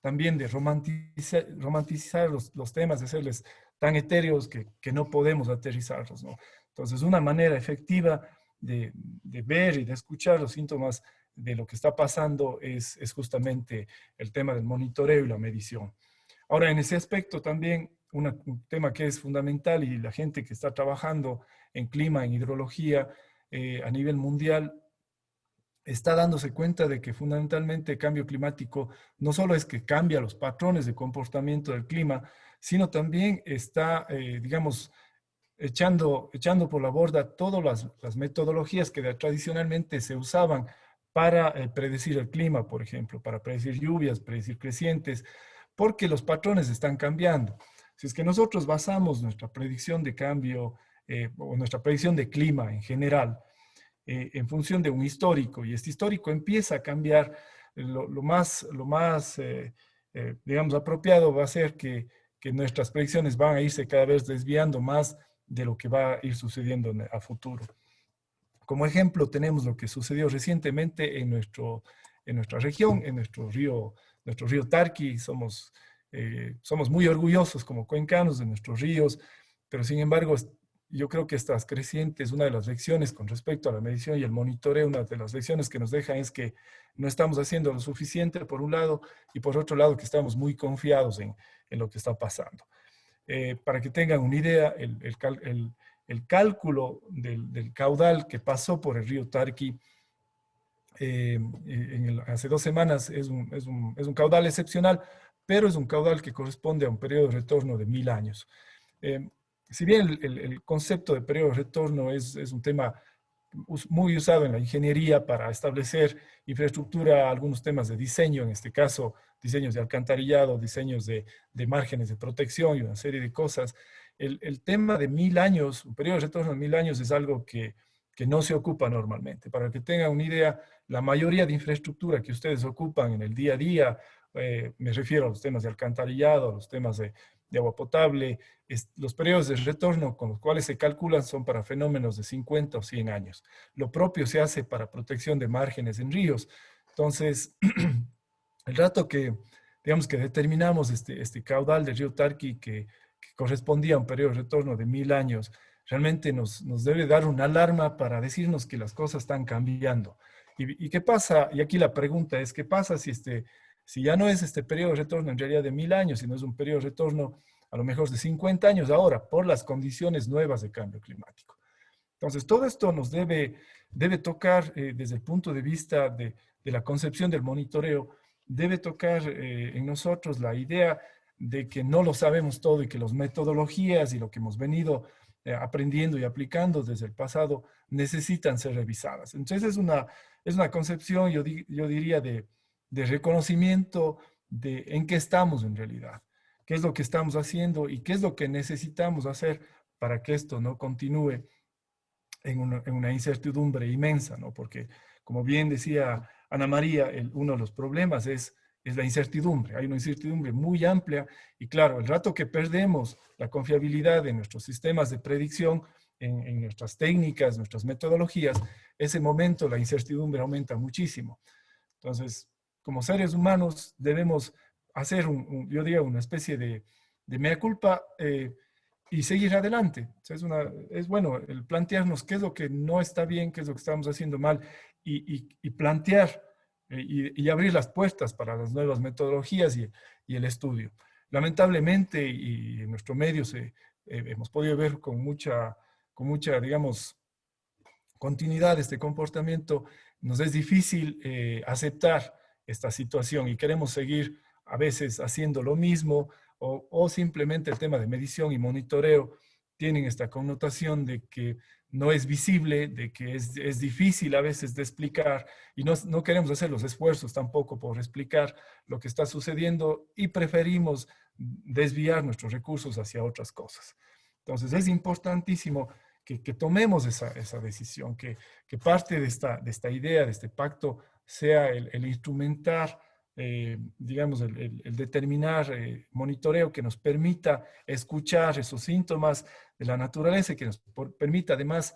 también de romantizar los temas, de hacerles tan etéreos que no podemos aterrizarlos, ¿no? Entonces, una manera efectiva de ver y de escuchar los síntomas de lo que está pasando es justamente el tema del monitoreo y la medición. Ahora, en ese aspecto también, un tema que es fundamental, y la gente que está trabajando en clima, en hidrología, a nivel mundial, está dándose cuenta de que fundamentalmente el cambio climático no solo es que cambia los patrones de comportamiento del clima, sino también está, digamos, echando por la borda todas las metodologías que tradicionalmente se usaban para predecir el clima, por ejemplo, para predecir lluvias, predecir crecientes, porque los patrones están cambiando. Si es que nosotros basamos nuestra predicción de cambio o nuestra predicción de clima en general en función de un histórico, y este histórico empieza a cambiar, lo más digamos, apropiado va a ser que nuestras predicciones van a irse cada vez desviando más de lo que va a ir sucediendo a futuro. Como ejemplo, tenemos lo que sucedió recientemente en nuestra región, en nuestro río Tarqui. Somos muy orgullosos como cuencanos de nuestros ríos, pero sin embargo yo creo que estas crecientes, una de las lecciones con respecto a la medición y el monitoreo, una de las lecciones que nos deja es que no estamos haciendo lo suficiente por un lado y por otro lado que estamos muy confiados en lo que está pasando. Para que tengan una idea, el cálculo del caudal que pasó por el río Tarqui hace 2 semanas es un caudal excepcional, pero es un caudal que corresponde a un periodo de retorno de 1000 años. Si bien el concepto de periodo de retorno es un tema muy usado en la ingeniería para establecer infraestructura, algunos temas de diseño, en este caso diseños de alcantarillado, diseños de márgenes de protección y una serie de cosas, el tema de 1000 años, un periodo de retorno de 1000 años es algo que no se ocupa normalmente. Para que tengan una idea, la mayoría de infraestructura que ustedes ocupan en el día a día, me refiero a los temas de alcantarillado, a los temas de agua potable, los periodos de retorno con los cuales se calculan son para fenómenos de 50 o 100 años. Lo propio se hace para protección de márgenes en ríos. Entonces, el rato que, digamos que determinamos este caudal del río Tarqui que correspondía a un periodo de retorno de 1000 años, realmente nos debe dar una alarma para decirnos que las cosas están cambiando. ¿Y qué pasa? Y aquí la pregunta es, ¿qué pasa si ya no es este periodo de retorno en realidad de 1000 años, sino es un periodo de retorno a lo mejor de 50 años ahora, por las condiciones nuevas de cambio climático? Entonces, todo esto nos debe tocar desde el punto de vista de la concepción del monitoreo, debe tocar en nosotros la idea de que no lo sabemos todo y que las metodologías y lo que hemos venido aprendiendo y aplicando desde el pasado necesitan ser revisadas. Entonces, es una concepción, yo diría, de reconocimiento de en qué estamos en realidad, qué es lo que estamos haciendo y qué es lo que necesitamos hacer para que esto no continúe en una incertidumbre inmensa, ¿no? Porque, como bien decía Ana María, uno de los problemas es la incertidumbre. Hay una incertidumbre muy amplia y claro, el rato que perdemos la confiabilidad de nuestros sistemas de predicción, en nuestras técnicas, nuestras metodologías, ese momento la incertidumbre aumenta muchísimo. Entonces, como seres humanos debemos hacer, yo diría, una especie de mea culpa y seguir adelante. Es bueno el plantearnos qué es lo que no está bien, qué es lo que estamos haciendo mal y plantear y abrir las puertas para las nuevas metodologías y el estudio. Lamentablemente, y en nuestro medio hemos podido ver con mucha, digamos, continuidad este comportamiento, nos es difícil aceptar esta situación y queremos seguir a veces haciendo lo mismo o simplemente el tema de medición y monitoreo tienen esta connotación de que no es visible, de que es difícil a veces de explicar y no queremos hacer los esfuerzos tampoco por explicar lo que está sucediendo y preferimos desviar nuestros recursos hacia otras cosas. Entonces es importantísimo que tomemos esa decisión, que parte de esta idea, de este pacto, sea el instrumentar, digamos, el determinar monitoreo que nos permita escuchar esos síntomas de la naturaleza y que nos permita además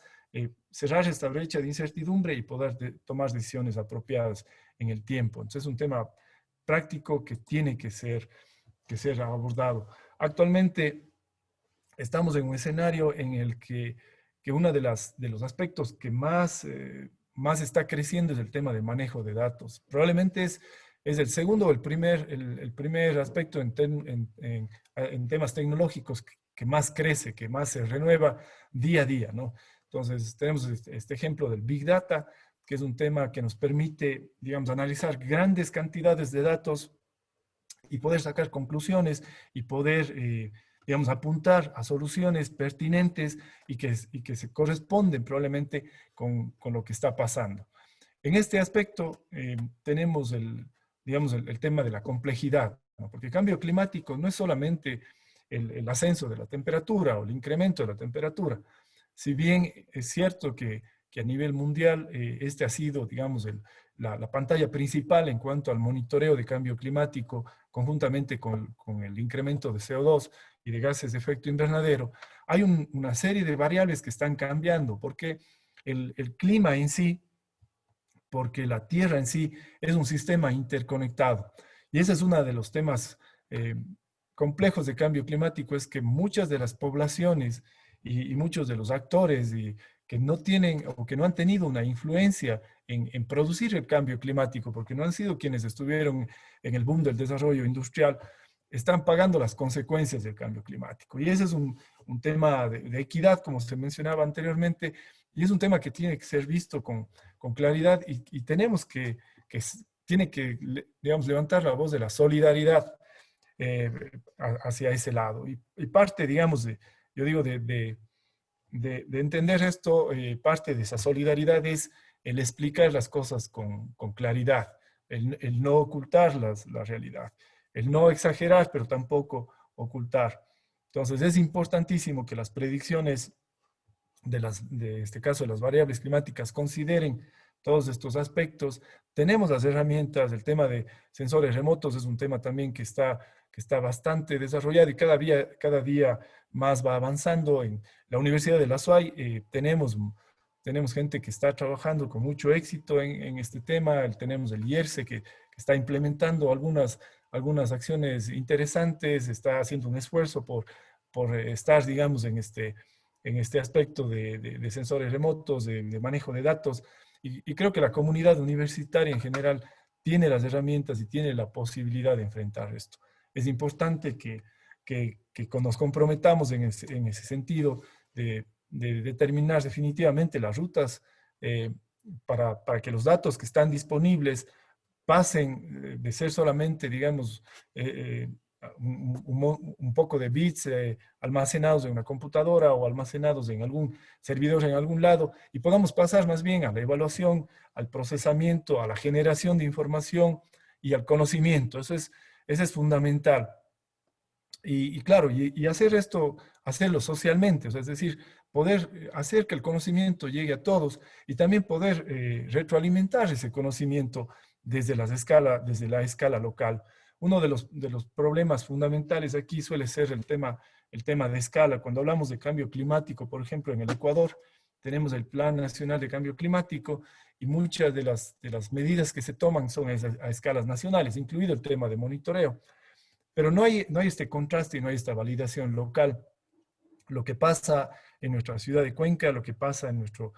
cerrar esta brecha de incertidumbre y poder tomar decisiones apropiadas en el tiempo. Entonces es un tema práctico que tiene que ser abordado. Actualmente estamos en un escenario en el que uno de los aspectos que más está creciendo es el tema de manejo de datos. Probablemente es el segundo o el primer aspecto en temas tecnológicos que más crece, que más se renueva día a día, ¿no? Entonces, tenemos este ejemplo del Big Data, que es un tema que nos permite, digamos, analizar grandes cantidades de datos y poder sacar conclusiones y poder, digamos, apuntar a soluciones pertinentes y que se corresponden probablemente con lo que está pasando. En este aspecto tenemos digamos, el tema de la complejidad, ¿no? Porque el cambio climático no es solamente el ascenso de la temperatura o el incremento de la temperatura. Si bien es cierto que a nivel mundial este ha sido, digamos, la pantalla principal en cuanto al monitoreo de cambio climático conjuntamente con el incremento de CO2 y de gases de efecto invernadero, hay una serie de variables que están cambiando porque el clima en sí, porque la Tierra en sí es un sistema interconectado. Y ese es uno de los temas complejos de cambio climático, es que muchas de las poblaciones y muchos de los actores que no tienen o que no han tenido una influencia en producir el cambio climático, porque no han sido quienes estuvieron en el boom del desarrollo industrial, están pagando las consecuencias del cambio climático. Y ese es un tema de equidad, como se mencionaba anteriormente, y es un tema que tiene que ser visto con claridad y tenemos tiene que, digamos, levantar la voz de la solidaridad hacia ese lado. Y parte, digamos, yo digo, de entender esto, parte de esa solidaridad es el explicar las cosas con claridad, el no ocultar la realidad, el no exagerar, pero tampoco ocultar. Entonces es importantísimo que las predicciones de este caso, de las variables climáticas, consideren todos estos aspectos. Tenemos las herramientas, el tema de sensores remotos es un tema también que está bastante desarrollado y cada día más va avanzando. En la Universidad de la SUAY tenemos gente que está trabajando con mucho éxito en este tema. Tenemos el IERCE que está implementando algunas acciones interesantes, está haciendo un esfuerzo por estar, digamos, en este aspecto de sensores remotos, de manejo de datos. Y creo que la comunidad universitaria en general tiene las herramientas y tiene la posibilidad de enfrentar esto. Es importante que nos comprometamos en ese sentido de determinar definitivamente las rutas para que los datos que están disponibles pasen de ser solamente, digamos, un poco de bits almacenados en una computadora o almacenados en algún servidor en algún lado y podamos pasar más bien a la evaluación, al procesamiento, a la generación de información y al conocimiento. Eso es fundamental. Y claro, y hacer esto, hacerlo socialmente, o sea, es decir, poder hacer que el conocimiento llegue a todos y también poder retroalimentar ese conocimiento desde la escala local. Uno de los problemas fundamentales aquí suele ser el tema de escala. Cuando hablamos de cambio climático, por ejemplo, en el Ecuador, tenemos el Plan Nacional de Cambio Climático y muchas de las medidas que se toman son a escalas nacionales, incluido el tema de monitoreo. Pero no hay este contraste y no hay esta validación local. Lo que pasa en nuestra ciudad de Cuenca, lo que pasa en nuestro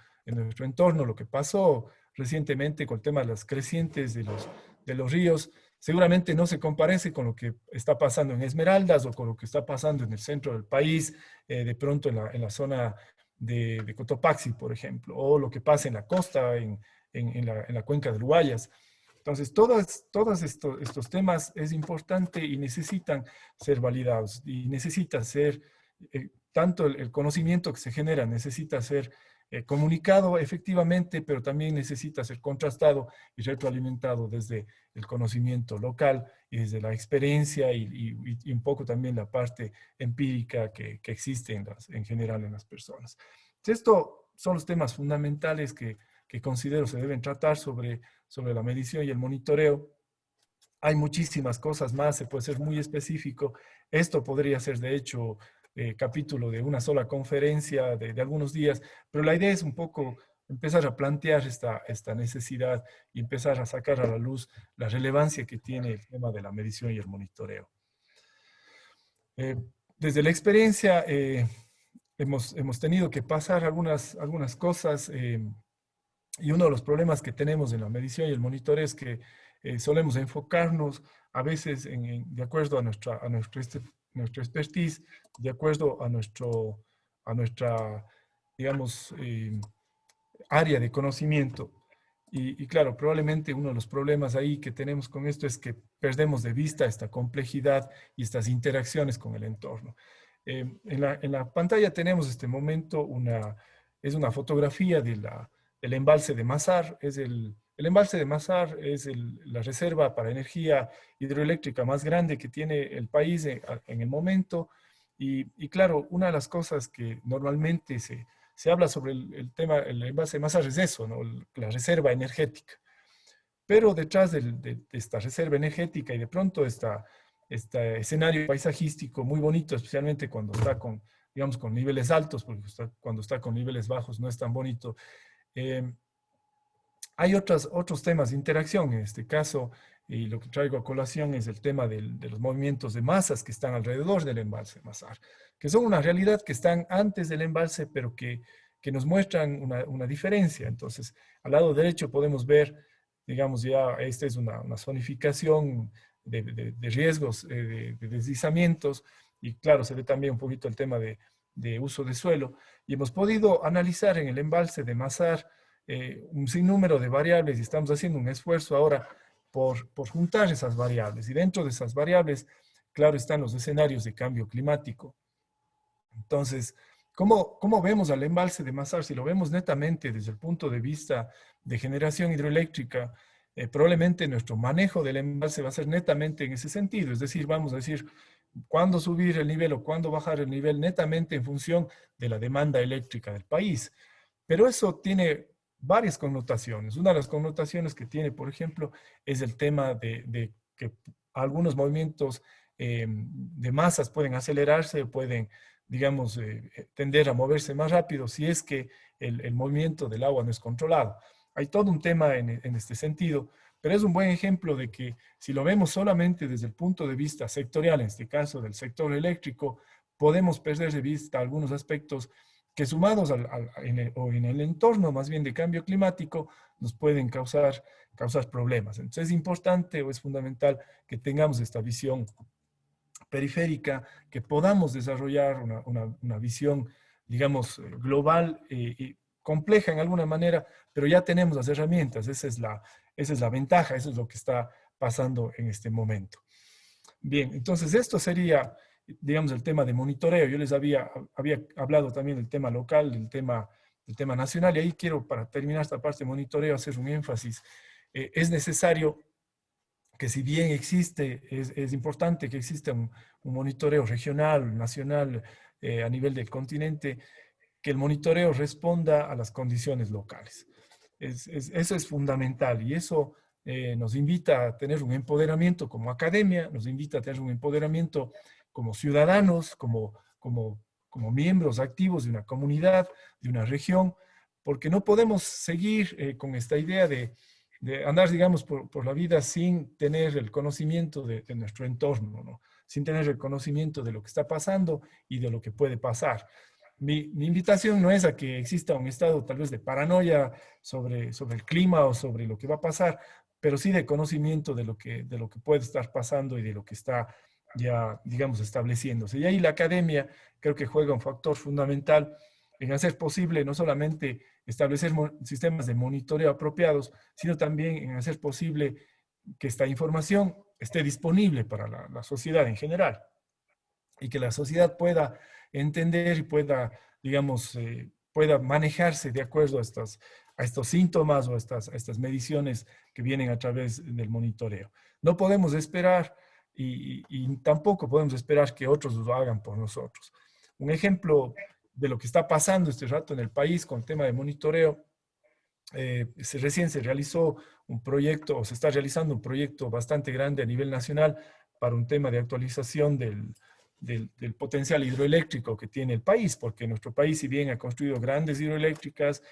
entorno, lo que pasó recientemente con el tema de las crecientes de los ríos, seguramente no se comparece con lo que está pasando en Esmeraldas o con lo que está pasando en el centro del país, de pronto en la zona de Cotopaxi, por ejemplo, o lo que pasa en la costa, en la cuenca del Guayas. Entonces, todos estos temas es importante y necesitan ser validados y necesita ser, tanto el conocimiento que se genera necesita ser comunicado efectivamente, pero también necesita ser contrastado y retroalimentado desde el conocimiento local y desde la experiencia y un poco también la parte empírica que existe en general en las personas. Entonces, estos son los temas fundamentales que considero se deben tratar sobre la medición y el monitoreo. Hay muchísimas cosas más, se puede ser muy específico. Esto podría ser, de hecho, capítulo de una sola conferencia de algunos días, pero la idea es un poco empezar a plantear esta necesidad y empezar a sacar a la luz la relevancia que tiene el tema de la medición y el monitoreo. Desde la experiencia hemos tenido que pasar algunas cosas y uno de los problemas que tenemos en la medición y el monitoreo es que solemos enfocarnos a veces de acuerdo a nuestra expertise, de acuerdo a nuestra, digamos, área de conocimiento. Y claro, probablemente uno de los problemas ahí que tenemos con esto es que perdemos de vista esta complejidad y estas interacciones con el entorno. En la pantalla tenemos este momento es una fotografía del embalse de Mazar. El embalse de Mazar es la reserva para energía hidroeléctrica más grande que tiene el país en el momento. Y claro, una de las cosas que normalmente se habla sobre el tema, el embalse de Mazar es eso, ¿no? La reserva energética. Pero detrás de esta reserva energética y de pronto este escenario paisajístico muy bonito, especialmente cuando está con niveles altos, porque cuando está con niveles bajos no es tan bonito. Hay otros temas de interacción. En este caso, y lo que traigo a colación es el tema de los movimientos de masas que están alrededor del embalse de Masar, que son una realidad que están antes del embalse, pero que nos muestran una diferencia. Entonces, al lado derecho podemos ver, digamos, ya esta es una zonificación de riesgos, de deslizamientos, y claro, se ve también un poquito el tema de uso de suelo, y hemos podido analizar en el embalse de Masar un sinnúmero de variables, y estamos haciendo un esfuerzo ahora por juntar esas variables, y dentro de esas variables, claro, están los escenarios de cambio climático. Entonces, ¿cómo vemos al embalse de Masar? Si lo vemos netamente desde el punto de vista de generación hidroeléctrica, probablemente nuestro manejo del embalse va a ser netamente en ese sentido, es decir, vamos a decir cuándo subir el nivel o cuándo bajar el nivel netamente en función de la demanda eléctrica del país. Pero eso tiene varias connotaciones. Una de las connotaciones que tiene, por ejemplo, es el tema de que algunos movimientos de masas pueden acelerarse, pueden, digamos, tender a moverse más rápido si es que el movimiento del agua no es controlado. Hay todo un tema en este sentido, pero es un buen ejemplo de que si lo vemos solamente desde el punto de vista sectorial, en este caso del sector eléctrico, podemos perder de vista algunos aspectos que sumados en el entorno más bien de cambio climático nos pueden causar problemas. Entonces es importante o es fundamental que tengamos esta visión periférica, que podamos desarrollar una visión, digamos, global y compleja en alguna manera, pero ya tenemos las herramientas, esa es la ventaja, eso es lo que está pasando en este momento. Bien, entonces esto sería, digamos, el tema de monitoreo. Yo les había hablado también del tema local, del tema nacional, y ahí quiero, para terminar esta parte de monitoreo, hacer un énfasis. Es necesario que si bien existe, es importante que exista un monitoreo regional, nacional, a nivel del continente, que el monitoreo responda a las condiciones locales. Eso es fundamental, y eso nos invita a tener un empoderamiento como academia, nos invita a tener un empoderamiento como ciudadanos, como miembros activos de una comunidad, de una región, porque no podemos seguir con esta idea de andar, digamos, por la vida sin tener el conocimiento de nuestro entorno, ¿no? Sin tener el conocimiento de lo que está pasando y de lo que puede pasar. Mi invitación no es a que exista un estado tal vez de paranoia sobre el clima o sobre lo que va a pasar, pero sí de conocimiento de lo que puede estar pasando y de lo que está ya, digamos, estableciéndose. Y ahí la academia creo que juega un factor fundamental en hacer posible no solamente establecer sistemas de monitoreo apropiados, sino también en hacer posible que esta información esté disponible para la sociedad en general, y que la sociedad pueda entender y pueda, digamos, pueda manejarse de acuerdo a estos síntomas o a estas mediciones que vienen a través del monitoreo. No podemos esperar y tampoco podemos esperar que otros lo hagan por nosotros. Un ejemplo de lo que está pasando este rato en el país con el tema de monitoreo, recién se realizó un proyecto, o se está realizando un proyecto bastante grande a nivel nacional para un tema de actualización del potencial hidroeléctrico que tiene el país, porque nuestro país, si bien ha construido grandes hidroeléctricas,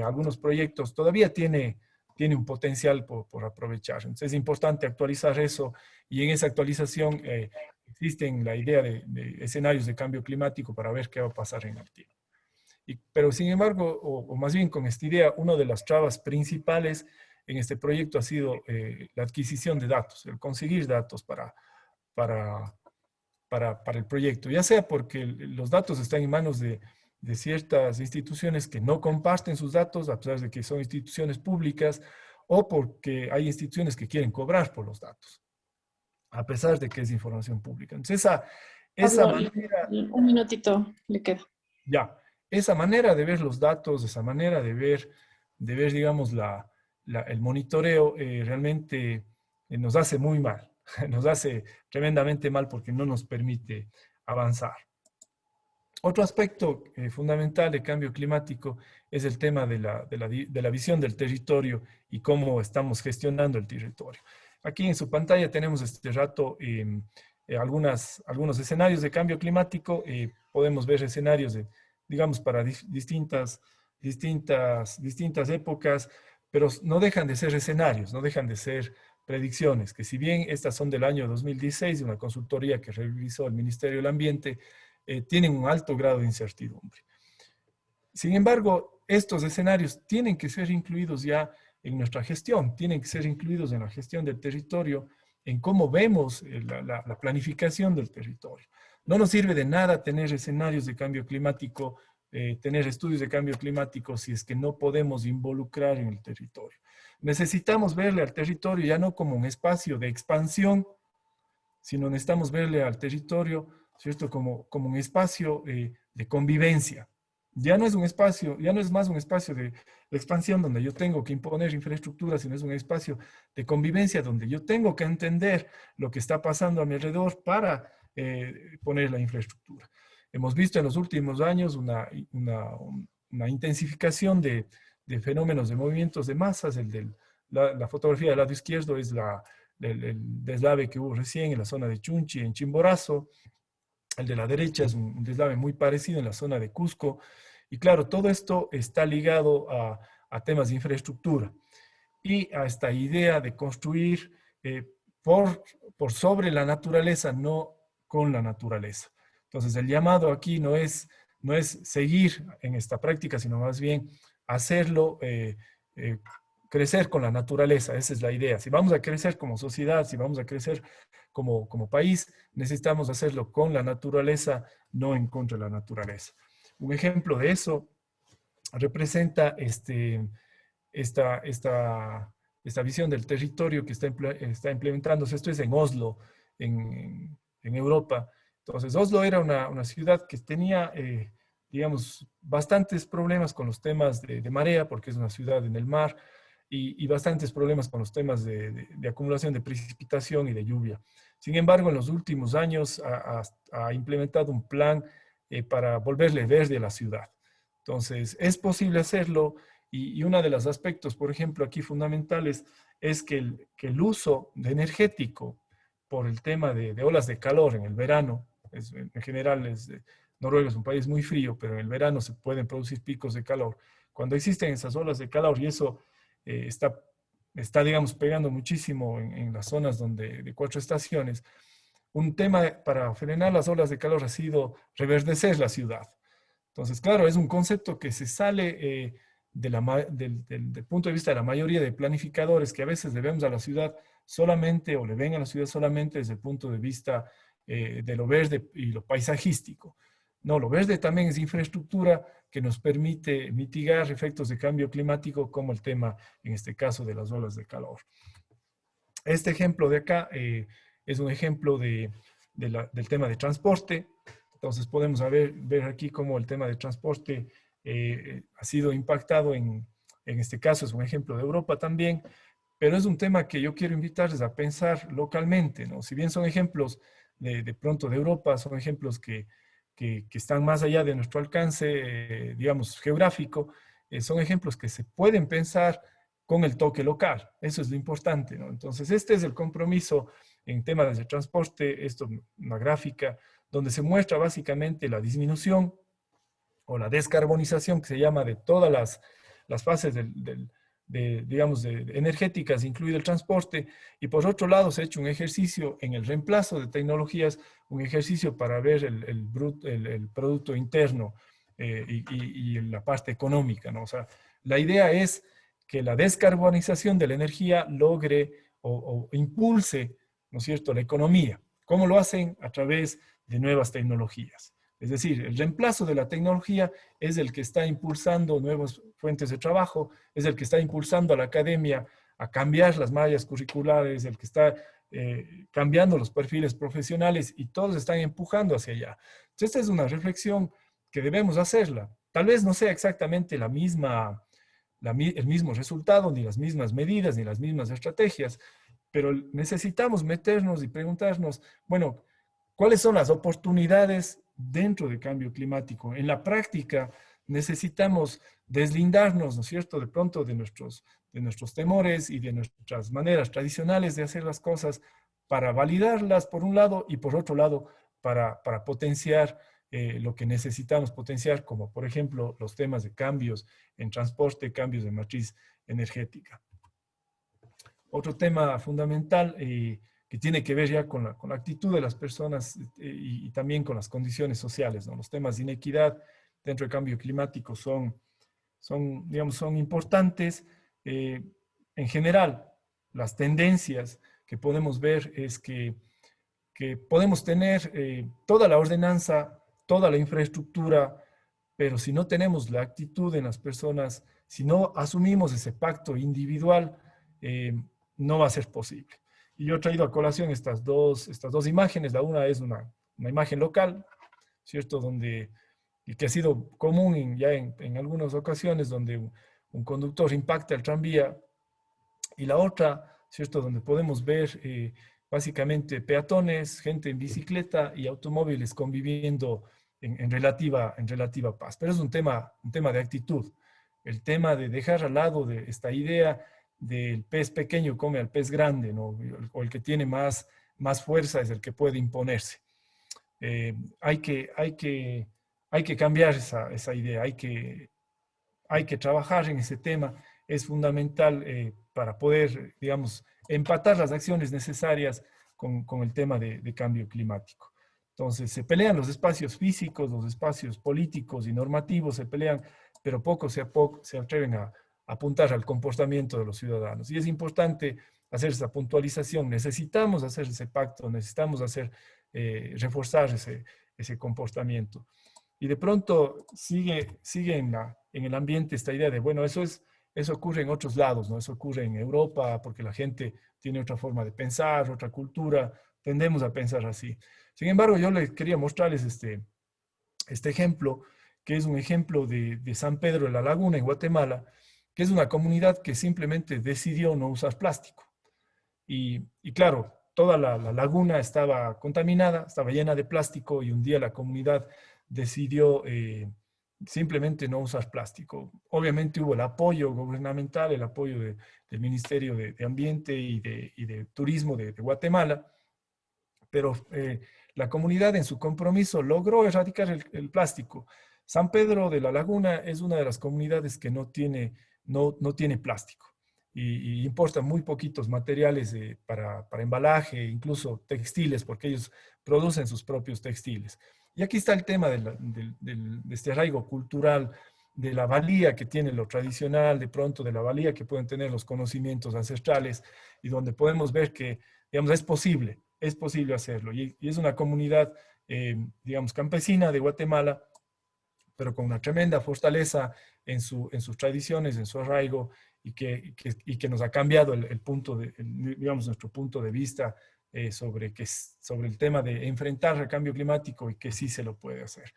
algunos proyectos todavía tiene un potencial por aprovechar. Entonces es importante actualizar eso, y en esa actualización existen la idea de escenarios de cambio climático para ver qué va a pasar en el tiempo. Pero sin embargo, o más bien con esta idea, una de las trabas principales en este proyecto ha sido la adquisición de datos, el conseguir datos para el proyecto, ya sea porque los datos están en manos de ciertas instituciones que no comparten sus datos, a pesar de que son instituciones públicas, o porque hay instituciones que quieren cobrar por los datos, a pesar de que es información pública. Entonces, esa manera... Un minutito le queda. Ya, esa manera de ver los datos, esa manera de ver digamos, el monitoreo, realmente nos hace muy mal. Nos hace tremendamente mal porque no nos permite avanzar. Otro aspecto fundamental de cambio climático es el tema de la visión del territorio y cómo estamos gestionando el territorio. Aquí en su pantalla tenemos este rato algunos escenarios de cambio climático. Podemos ver escenarios digamos, para distintas épocas, pero no dejan de ser escenarios, no dejan de ser predicciones, que si bien estas son del año 2016, de una consultoría que realizó el Ministerio del Ambiente, tienen un alto grado de incertidumbre. Sin embargo, estos escenarios tienen que ser incluidos ya en nuestra gestión, tienen que ser incluidos en la gestión del territorio, en cómo vemos la planificación del territorio. No nos sirve de nada tener escenarios de cambio climático, tener estudios de cambio climático si es que no podemos involucrar en el territorio. Necesitamos verle al territorio ya no como un espacio de expansión, sino necesitamos verle al territorio, ¿cierto?, como un espacio de convivencia. Ya no es un espacio, ya no es más un espacio de expansión donde yo tengo que imponer infraestructura, sino es un espacio de convivencia donde yo tengo que entender lo que está pasando a mi alrededor para poner la infraestructura. Hemos visto en los últimos años una intensificación de fenómenos de movimientos de masas. La fotografía del lado izquierdo es el deslave que hubo recién en la zona de Chunchi, en Chimborazo. El de la derecha es un deslave muy parecido en la zona de Cusco. Y claro, todo esto está ligado a temas de infraestructura y a esta idea de construir por sobre la naturaleza, no con la naturaleza. Entonces, el llamado aquí no es seguir en esta práctica, sino más bien hacerlo crecer con la naturaleza. Esa es la idea. Si vamos a crecer como sociedad, si vamos a crecer como país, necesitamos hacerlo con la naturaleza, no en contra de la naturaleza. Un ejemplo de eso representa esta visión del territorio que está implementándose. Esto es en Oslo, en Europa. Entonces, Oslo era una ciudad que tenía, digamos, bastantes problemas con los temas de marea, porque es una ciudad en el mar, y bastantes problemas con los temas de acumulación de precipitación y de lluvia. Sin embargo, en los últimos años ha implementado un plan para volverle verde a la ciudad. Entonces, es posible hacerlo, y uno de los aspectos, por ejemplo, aquí fundamentales, es que el uso energético por el tema de olas de calor en el verano, en general Noruega es un país muy frío, pero en el verano se pueden producir picos de calor. Cuando existen esas olas de calor, y eso está, digamos, pegando muchísimo en las zonas de 4 estaciones, un tema para frenar las olas de calor ha sido reverdecer la ciudad. Entonces, claro, es un concepto que se sale del punto de vista de la mayoría de planificadores, que a veces le vemos a la ciudad solamente, o le ven a la ciudad solamente desde el punto de vista de lo verde y lo paisajístico. No, lo verde también es infraestructura que nos permite mitigar efectos de cambio climático, como el tema, en este caso, de las olas de calor. Este ejemplo de acá es un ejemplo del tema de transporte. Entonces podemos ver aquí cómo el tema de transporte ha sido impactado en este caso, es un ejemplo de Europa también, pero es un tema que yo quiero invitarles a pensar localmente, ¿no? Si bien son ejemplos de pronto de Europa, son ejemplos que están más allá de nuestro alcance, digamos, geográfico, son ejemplos que se pueden pensar con el toque local. Eso es lo importante, ¿no? Entonces, este es el compromiso en temas de transporte. Esto es una gráfica donde se muestra básicamente la disminución o la descarbonización, que se llama, de todas las fases digamos, energéticas, incluido el transporte. Y por otro lado, se ha hecho un ejercicio en el reemplazo de tecnologías, un ejercicio para ver el producto interno y la parte económica, ¿no? O sea, la idea es que la descarbonización de la energía logre o impulse, ¿no es cierto?, la economía. ¿Cómo lo hacen? A través de nuevas tecnologías. Es decir, el reemplazo de la tecnología es el que está impulsando nuevas fuentes de trabajo, es el que está impulsando a la academia a cambiar las mallas curriculares, el que está cambiando los perfiles profesionales, y todos están empujando hacia allá. Entonces, esta es una reflexión que debemos hacerla. Tal vez no sea exactamente el mismo resultado, ni las mismas medidas, ni las mismas estrategias, pero necesitamos meternos y preguntarnos, bueno, ¿cuáles son las oportunidades dentro del cambio climático? En la práctica necesitamos deslindarnos, ¿no es cierto?, de pronto de nuestros temores y de nuestras maneras tradicionales de hacer las cosas, para validarlas por un lado, y por otro lado para potenciar lo que necesitamos potenciar, como por ejemplo los temas de cambios en transporte, cambios de matriz energética. Otro tema fundamental que tiene que ver ya con la actitud de las personas y también con las condiciones sociales, ¿no? Los temas de inequidad dentro del cambio climático digamos, son importantes. En general, las tendencias que podemos ver es que podemos tener toda la ordenanza, toda la infraestructura, pero si no tenemos la actitud en las personas, si no asumimos ese pacto individual, no va a ser posible. Y yo he traído a colación estas dos imágenes. La una es una imagen local, ¿cierto? Y que ha sido común en algunas ocasiones, donde un conductor impacta el tranvía, y la otra, ¿cierto? Donde podemos ver básicamente peatones, gente en bicicleta y automóviles conviviendo en relativa paz. Pero es un tema de actitud, el tema de dejar al lado de esta idea del pez pequeño come al pez grande, ¿no? O el que tiene más fuerza es el que puede imponerse. Hay que cambiar esa idea, hay que trabajar en ese tema. Es fundamental para poder, digamos, empatar las acciones necesarias con el tema de cambio climático. Entonces, se pelean los espacios físicos, los espacios políticos y normativos, se pelean, pero pocos se atreven a apuntar al comportamiento de los ciudadanos. Y es importante hacer esa puntualización. Necesitamos hacer ese pacto, necesitamos reforzar ese comportamiento. Y de pronto sigue en el ambiente esta idea de, bueno, eso ocurre en otros lados, ¿no? Eso ocurre en Europa porque la gente tiene otra forma de pensar, otra cultura, tendemos a pensar así. Sin embargo, yo les quería mostrarles este ejemplo, que es un ejemplo de San Pedro de la Laguna, en Guatemala, que es una comunidad que simplemente decidió no usar plástico. Y claro, toda la laguna estaba contaminada, estaba llena de plástico, y un día la comunidad decidió simplemente no usar plástico. Obviamente hubo el apoyo gubernamental, el apoyo del Ministerio de Ambiente y de Turismo de Guatemala, pero la comunidad en su compromiso logró erradicar el plástico. San Pedro de la Laguna es una de las comunidades que no tiene plástico y importa muy poquitos materiales para embalaje, incluso textiles, porque ellos producen sus propios textiles. Y aquí está el tema de este arraigo cultural, de la valía que tiene lo tradicional, de pronto de la valía que pueden tener los conocimientos ancestrales, y donde podemos ver que, digamos, es posible hacerlo. Y es una comunidad, digamos, campesina de Guatemala, pero con una tremenda fortaleza en sus tradiciones, en su arraigo, y que nos ha cambiado digamos, nuestro punto de vista sobre el tema de enfrentar el cambio climático, y que sí se lo puede hacer.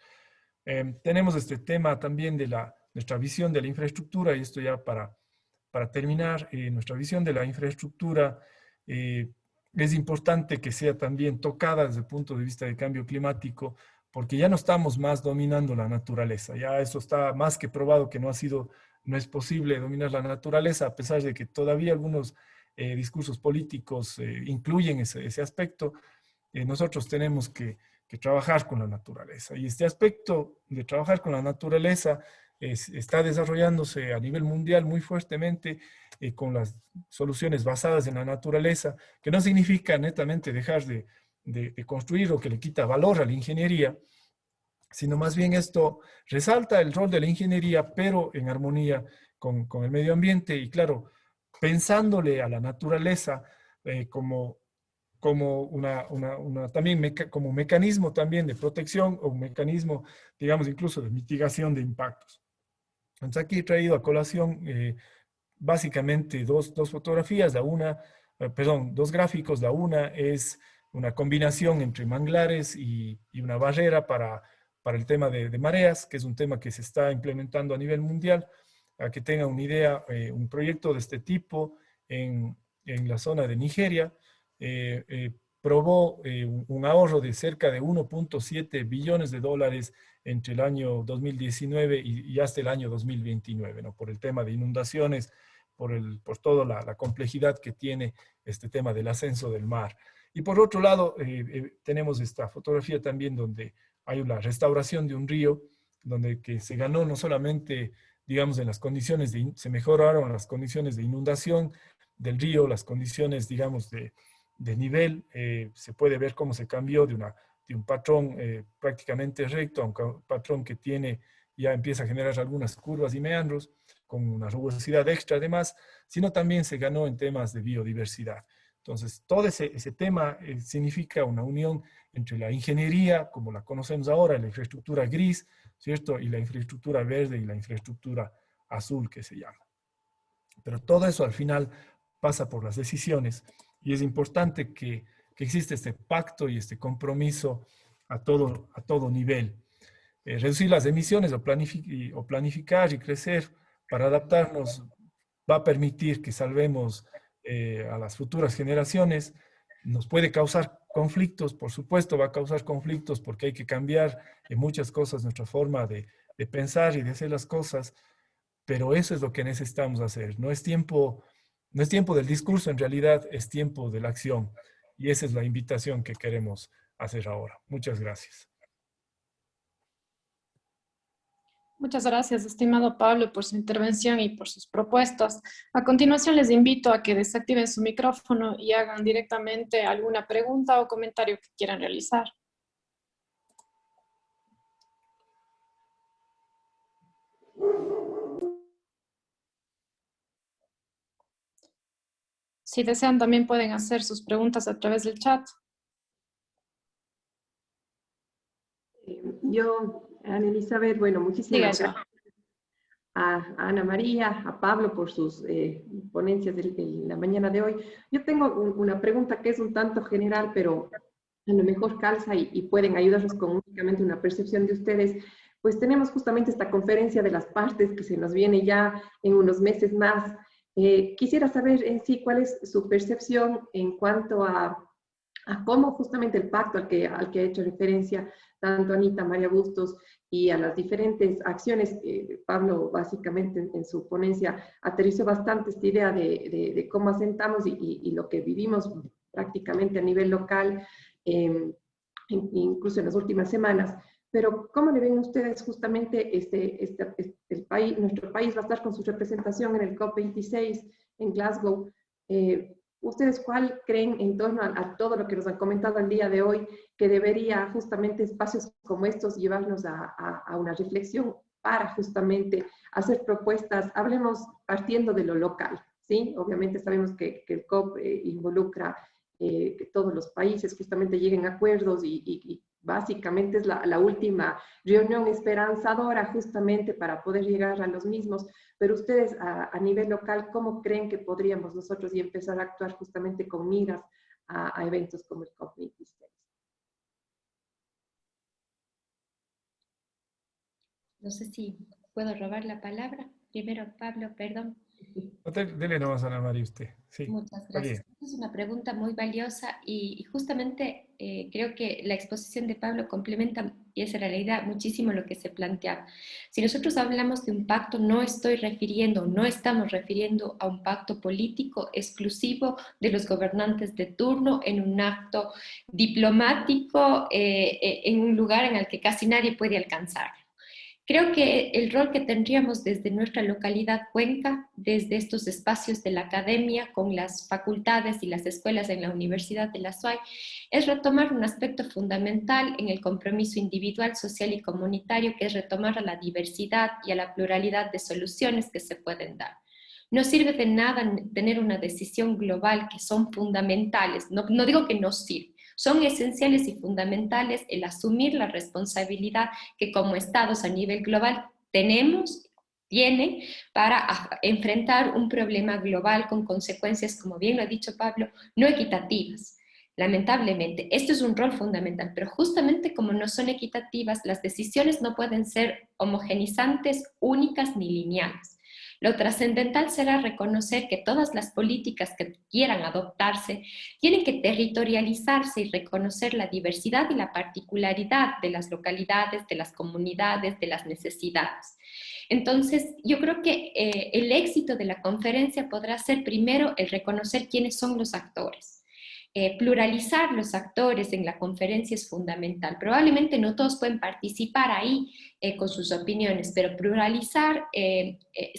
Tenemos este tema también de nuestra visión de la infraestructura, y esto ya para terminar. Nuestra visión de la infraestructura es importante que sea también tocada desde el punto de vista del cambio climático, porque ya no estamos más dominando la naturaleza. Ya eso está más que probado que no es posible dominar la naturaleza, a pesar de que todavía algunos discursos políticos incluyen ese aspecto. Nosotros tenemos que trabajar con la naturaleza. Y este aspecto de trabajar con la naturaleza está desarrollándose a nivel mundial muy fuertemente, con las soluciones basadas en la naturaleza, que no significa netamente dejar de construir o que le quita valor a la ingeniería, sino más bien esto resalta el rol de la ingeniería, pero en armonía con el medio ambiente, y claro, pensándole a la naturaleza como también como un mecanismo también de protección, o un mecanismo, digamos, incluso de mitigación de impactos. Entonces aquí he traído a colación básicamente dos fotografías, dos gráficos. La una es una combinación entre manglares y una barrera para el tema de mareas, que es un tema que se está implementando a nivel mundial. Para que tengan una idea, un proyecto de este tipo en la zona de Nigeria probó un ahorro de cerca de 1.7 billones de dólares entre el año 2019 y hasta el año 2029, ¿no? Por el tema de inundaciones, por toda la complejidad que tiene este tema del ascenso del mar. Y por otro lado, tenemos esta fotografía también donde hay una restauración de un río, donde que se ganó no solamente, digamos, en las condiciones se mejoraron las condiciones de inundación, del río, las condiciones, digamos, de nivel, se puede ver cómo se cambió de un patrón prácticamente recto a un patrón que ya empieza a generar algunas curvas y meandros, con una rugosidad extra además, sino también se ganó en temas de biodiversidad. Entonces, todo ese tema significa una unión entre la ingeniería, como la conocemos ahora, la infraestructura gris, ¿cierto? Y la infraestructura verde y la infraestructura azul, que se llama. Pero todo eso al final pasa por las decisiones y es importante que existe este pacto y este compromiso a todo nivel. Reducir las emisiones o planificar y crecer para adaptarnos va a permitir que salvemos a las futuras generaciones. Nos puede causar conflictos, por supuesto va a causar conflictos porque hay que cambiar en muchas cosas nuestra forma de pensar y de hacer las cosas, pero eso es lo que necesitamos hacer. No es tiempo del discurso, en realidad es tiempo de la acción. Y esa es la invitación que queremos hacer ahora. Muchas gracias. Muchas gracias, estimado Pablo, por su intervención y por sus propuestas. A continuación, les invito a que desactiven su micrófono y hagan directamente alguna pregunta o comentario que quieran realizar. Si desean, también pueden hacer sus preguntas a través del chat. Yo, Ana Elizabeth, bueno, muchísimas Diga, gracias a Ana María, a Pablo por sus ponencias de la mañana de hoy. Yo tengo una pregunta que es un tanto general, pero a lo mejor calza y pueden ayudarnos con únicamente una percepción de ustedes. Pues tenemos justamente esta conferencia de las partes que se nos viene ya en unos meses más. Quisiera saber en sí cuál es su percepción en cuanto a cómo justamente el pacto al que ha hecho referencia tanto Anita, María Bustos, y a las diferentes acciones. Pablo básicamente en su ponencia aterrizó bastante esta idea de cómo asentamos y lo que vivimos prácticamente a nivel local, incluso en las últimas semanas. Pero ¿cómo le ven ustedes justamente el país, nuestro país va a estar con su representación en el COP26 en Glasgow? ¿Ustedes cuál creen en torno a todo lo que nos han comentado el día de hoy, que debería justamente espacios como estos llevarnos a una reflexión para justamente hacer propuestas? Hablemos partiendo de lo local, ¿sí? Obviamente sabemos que el COP involucra que todos los países justamente lleguen a acuerdos y básicamente es la última reunión esperanzadora justamente para poder llegar a los mismos. Pero ustedes a nivel local, ¿cómo creen que podríamos nosotros y empezar a actuar justamente con miras a eventos como el COP26? No sé si puedo robar la palabra. Primero, Pablo, perdón. Dele nomás a Ana María usted. Sí, Muchas está gracias. bien. Es una pregunta muy valiosa y justamente creo que la exposición de Pablo complementa, y esa era la idea, muchísimo lo que se planteaba. Si nosotros hablamos de un pacto, no estamos refiriendo a un pacto político exclusivo de los gobernantes de turno en un acto diplomático en un lugar en el que casi nadie puede alcanzar. Creo que el rol que tendríamos desde nuestra localidad Cuenca, desde estos espacios de la academia, con las facultades y las escuelas en la Universidad de la SUAY, es retomar un aspecto fundamental en el compromiso individual, social y comunitario, que es retomar a la diversidad y a la pluralidad de soluciones que se pueden dar. No sirve de nada tener una decisión global, que son fundamentales, no digo que no sirve. Son esenciales y fundamentales el asumir la responsabilidad que como estados a nivel global tienen para enfrentar un problema global con consecuencias, como bien lo ha dicho Pablo, no equitativas. Lamentablemente, esto es un rol fundamental, pero justamente como no son equitativas, las decisiones no pueden ser homogenizantes, únicas ni lineales. Lo trascendental será reconocer que todas las políticas que quieran adoptarse tienen que territorializarse y reconocer la diversidad y la particularidad de las localidades, de las comunidades, de las necesidades. Entonces, yo creo que el éxito de la conferencia podrá ser primero el reconocer quiénes son los actores. pluralizar los actores en la conferencia es fundamental. Probablemente no todos pueden participar ahí con sus opiniones, pero pluralizar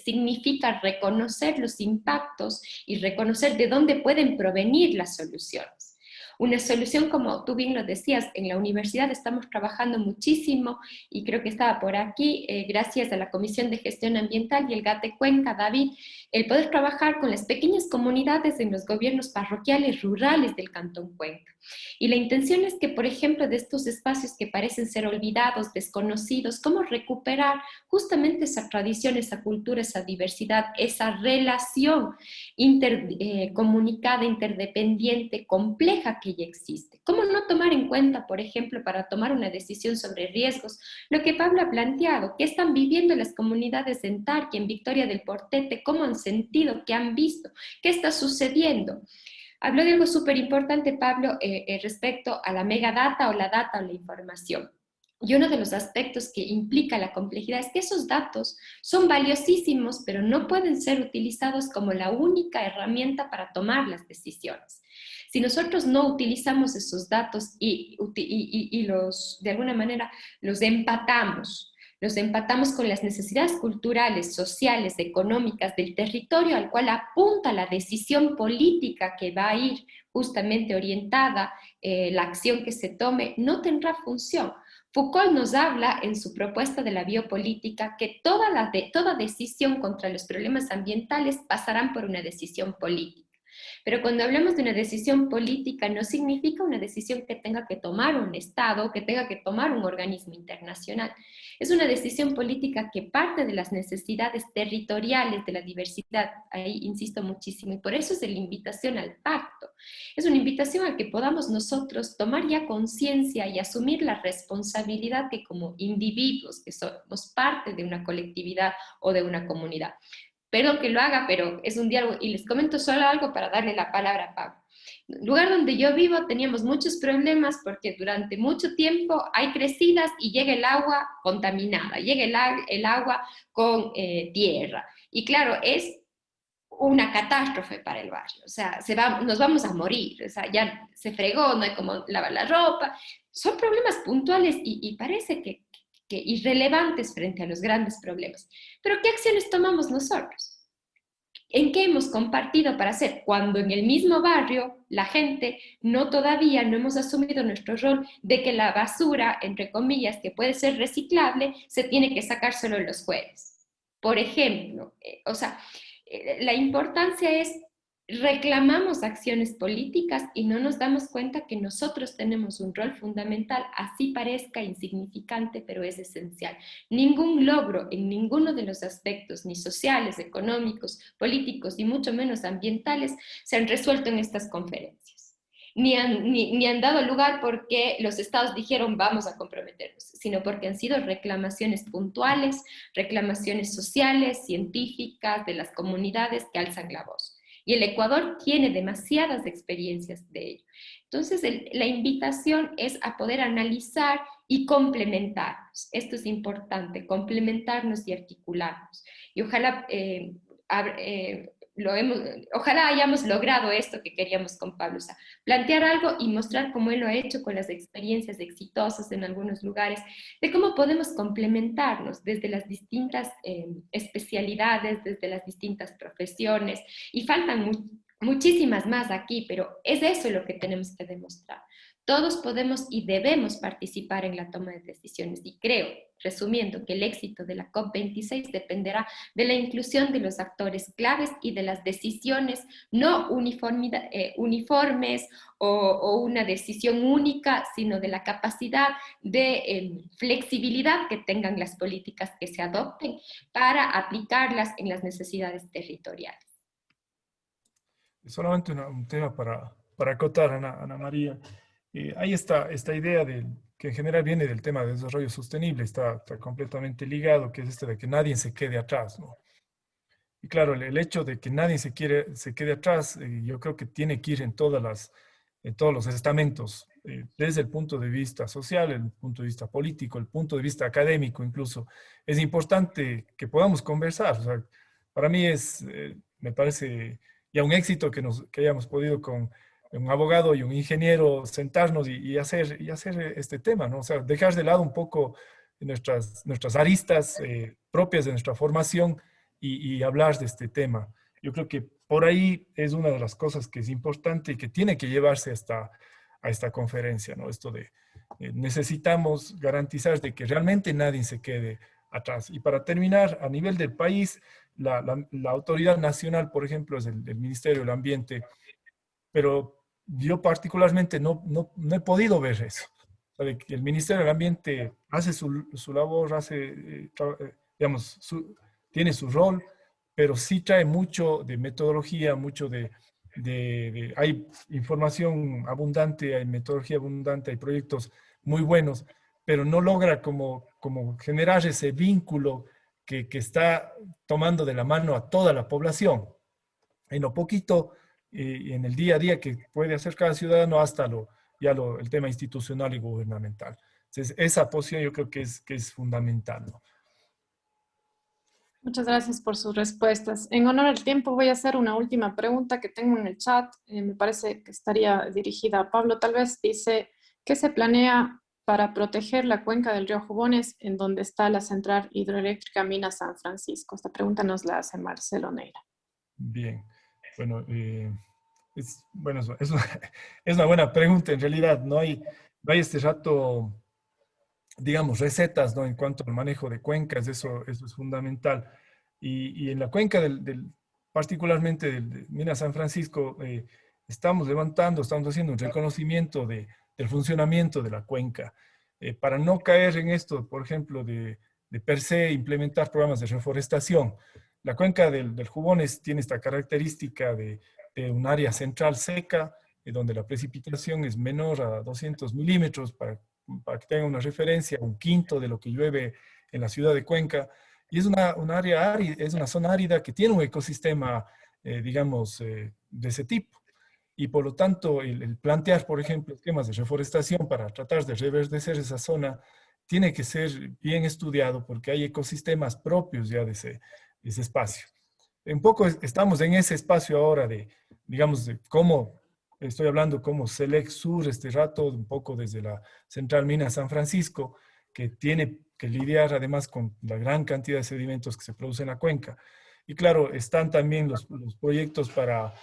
significa reconocer los impactos y reconocer de dónde pueden provenir las soluciones. Una solución, como tú bien lo decías, en la universidad estamos trabajando muchísimo, y creo que estaba por aquí, gracias a la Comisión de Gestión Ambiental y el GATE Cuenca, David, el poder trabajar con las pequeñas comunidades en los gobiernos parroquiales rurales del Cantón Cuenca. Y la intención es que, por ejemplo, de estos espacios que parecen ser olvidados, desconocidos, cómo recuperar justamente esa tradición, esa cultura, esa diversidad, esa relación intercomunicada, interdependiente, compleja que ya existe. ¿Cómo no tomar en cuenta, por ejemplo, para tomar una decisión sobre riesgos, lo que Pablo ha planteado, qué están viviendo las comunidades en Tarqui, en Victoria del Portete, cómo han sentido, qué han visto, qué está sucediendo? Habló de algo súper importante, Pablo, respecto a la megadata o la data o la información. Y uno de los aspectos que implica la complejidad es que esos datos son valiosísimos, pero no pueden ser utilizados como la única herramienta para tomar las decisiones. Si nosotros no utilizamos esos datos y los, de alguna manera, los empatamos con las necesidades culturales, sociales, económicas del territorio al cual apunta la decisión política que va a ir justamente orientada, la acción que se tome, no tendrá función. Foucault nos habla en su propuesta de la biopolítica que toda decisión contra los problemas ambientales pasarán por una decisión política. Pero cuando hablamos de una decisión política, no significa una decisión que tenga que tomar un Estado, que tenga que tomar un organismo internacional. Es una decisión política que parte de las necesidades territoriales de la diversidad. Ahí insisto muchísimo, y por eso es la invitación al pacto. Es una invitación a que podamos nosotros tomar ya conciencia y asumir la responsabilidad que como individuos, que somos parte de una colectividad o de una comunidad. Perdón que lo haga, pero es un diálogo, y les comento solo algo para darle la palabra a Pablo. En el lugar donde yo vivo teníamos muchos problemas porque durante mucho tiempo hay crecidas y llega el agua contaminada, llega el agua con tierra. Y claro, es una catástrofe para el barrio, o sea, nos vamos a morir, o sea, ya se fregó, no hay como lavar la ropa. Son problemas puntuales y parece que irrelevantes frente a los grandes problemas. Pero ¿qué acciones tomamos nosotros? ¿En qué hemos compartido para hacer? Cuando en el mismo barrio la gente todavía no hemos asumido nuestro rol de que la basura, entre comillas, que puede ser reciclable, se tiene que sacar solo los jueves. Por ejemplo, la importancia es reclamamos acciones políticas y no nos damos cuenta que nosotros tenemos un rol fundamental, así parezca insignificante, pero es esencial. Ningún logro en ninguno de los aspectos, ni sociales, económicos, políticos y mucho menos ambientales, se han resuelto en estas conferencias. Ni han dado lugar porque los estados dijeron vamos a comprometernos, sino porque han sido reclamaciones puntuales, reclamaciones sociales, científicas, de las comunidades que alzan la voz. Y el Ecuador tiene demasiadas experiencias de ello. Entonces, la invitación es a poder analizar y complementarnos. Esto es importante, complementarnos y articularnos. Y ojalá, ojalá hayamos logrado esto que queríamos con Pablo, o sea, plantear algo y mostrar cómo él lo ha hecho con las experiencias exitosas en algunos lugares, de cómo podemos complementarnos desde las distintas especialidades, desde las distintas profesiones, y faltan muchísimas más aquí, pero es eso lo que tenemos que demostrar. Todos podemos y debemos participar en la toma de decisiones, y creo, resumiendo, que el éxito de la COP26 dependerá de la inclusión de los actores claves y de las decisiones no uniformes o una decisión única, sino de la capacidad de flexibilidad que tengan las políticas que se adopten para aplicarlas en las necesidades territoriales. Solamente un tema para acotar, Ana María. Hay esta idea que en general viene del tema de desarrollo sostenible, está completamente ligado, que es de que nadie se quede atrás, ¿no? Y claro, el hecho de que nadie se quede atrás, yo creo que tiene que ir en todos los estamentos, desde el punto de vista social, el punto de vista político, el punto de vista académico incluso. Es importante que podamos conversar. O sea, para mí me parece ya un éxito que hayamos podido un abogado y un ingeniero sentarnos y hacer este tema, ¿no? O sea, dejar de lado un poco nuestras aristas propias de nuestra formación y hablar de este tema. Yo creo que por ahí es una de las cosas que es importante y que tiene que llevarse a esta conferencia, ¿no? Esto de necesitamos garantizar de que realmente nadie se quede atrás. Y para terminar, a nivel del país, la autoridad nacional, por ejemplo, es el Ministerio del Ambiente, pero yo particularmente no he podido ver eso. O sea, de que el Ministerio del Ambiente hace su labor, digamos, tiene su rol, pero sí trae mucho de metodología, mucho hay información abundante, hay metodología abundante, hay proyectos muy buenos, pero no logra como generar ese vínculo que está tomando de la mano a toda la población. En lo poquito y en el día a día que puede hacer cada ciudadano hasta el tema institucional y gubernamental. Entonces, esa posición yo creo que es fundamental, ¿no? Muchas gracias por sus respuestas. En honor al tiempo, voy a hacer una última pregunta que tengo en el chat. Me parece que estaría dirigida a Pablo. Tal vez dice, ¿qué se planea para proteger la cuenca del río Jubones en donde está la central hidroeléctrica Mina San Francisco? Esta pregunta nos la hace Marcelo Neira. Bien, bueno, es una buena pregunta. En realidad no hay este rato, digamos, recetas, ¿no? En cuanto al manejo de cuencas, eso es fundamental. Y en la cuenca particularmente de Mina San Francisco, estamos haciendo un reconocimiento del funcionamiento de la cuenca, para no caer en esto, por ejemplo, de per se implementar programas de reforestación. La cuenca del Jubones tiene esta característica de un área central seca, donde la precipitación es menor a 200 milímetros, para que tengan una referencia, un quinto de lo que llueve en la ciudad de Cuenca. Y es una área árida, es una zona árida que tiene un ecosistema, digamos, de ese tipo. Y por lo tanto, el plantear, por ejemplo, esquemas de reforestación para tratar de reverdecer esa zona tiene que ser bien estudiado porque hay ecosistemas propios ya de ese espacio. Un poco estamos en ese espacio ahora digamos, de cómo, estoy hablando como Select Sur este rato, un poco desde la Central Mina San Francisco, que tiene que lidiar además con la gran cantidad de sedimentos que se producen en la cuenca. Y claro, están también los proyectos para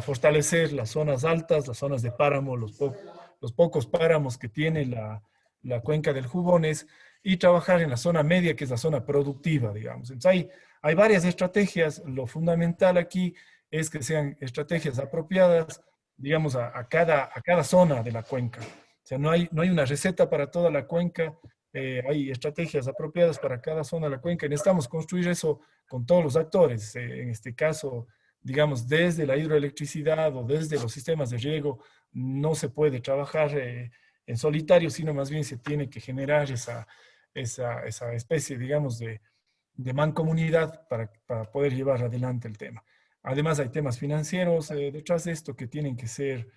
fortalecer las zonas altas, las zonas de páramo, los pocos páramos que tiene la cuenca del Jubones, y trabajar en la zona media, que es la zona productiva, digamos. Entonces hay varias estrategias. Lo fundamental aquí es que sean estrategias apropiadas, digamos, a cada zona de la cuenca. O sea, no hay una receta para toda la cuenca, hay estrategias apropiadas para cada zona de la cuenca y necesitamos construir eso con todos los actores. En este caso, digamos, desde la hidroelectricidad o desde los sistemas de riego, no se puede trabajar en solitario, sino más bien se tiene que generar esa especie, digamos, de mancomunidad para poder llevar adelante el tema. Además, hay temas financieros detrás de esto que tienen que ser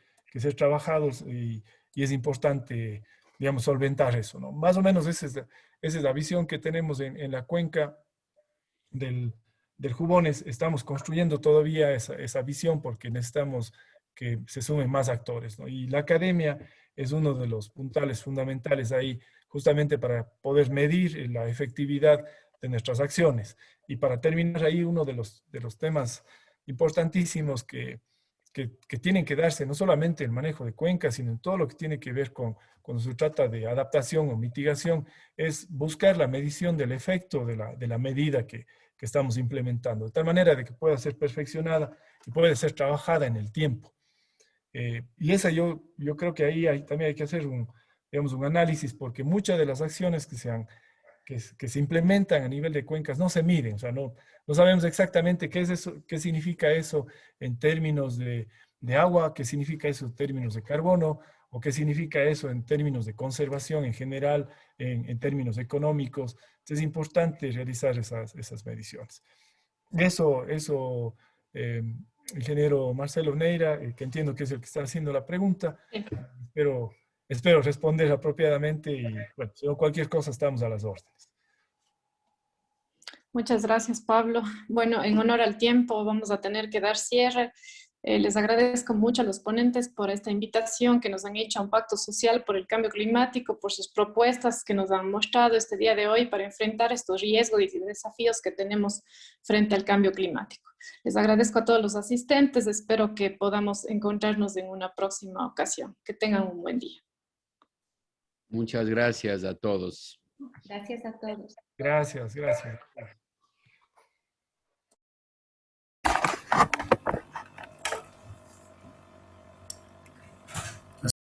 trabajados y es importante, digamos, solventar eso, ¿no? Más o menos esa es la visión que tenemos en la cuenca del Jubones. Estamos construyendo todavía esa visión porque necesitamos que se sumen más actores, ¿no? Y la academia es uno de los puntales fundamentales ahí, justamente para poder medir la efectividad de nuestras acciones. Y para terminar ahí, uno de los temas importantísimos que tienen que darse, no solamente el manejo de cuencas, sino en todo lo que tiene que ver cuando se trata de adaptación o mitigación, es buscar la medición del efecto de la medida que estamos implementando, de tal manera de que pueda ser perfeccionada y pueda ser trabajada en el tiempo. Y esa yo creo que ahí también hay que hacer un análisis, porque muchas de las acciones que se implementan a nivel de cuencas no se miden. O sea, no sabemos exactamente qué es eso, qué significa eso en términos de agua, qué significa eso en términos de carbono, o qué significa eso en términos de conservación en general, en términos económicos. Entonces es importante realizar esas mediciones. Eso ingeniero Marcelo Neira, que entiendo que es el que está haciendo la pregunta, espero responder apropiadamente y, bueno, si no, cualquier cosa estamos a las órdenes. Muchas gracias, Pablo. Bueno, en honor al tiempo vamos a tener que dar cierre. Les agradezco mucho a los ponentes por esta invitación que nos han hecho a un pacto social por el cambio climático, por sus propuestas que nos han mostrado este día de hoy para enfrentar estos riesgos y desafíos que tenemos frente al cambio climático. Les agradezco a todos los asistentes, espero que podamos encontrarnos en una próxima ocasión. Que tengan un buen día. Muchas gracias a todos. Gracias a todos. Gracias, gracias.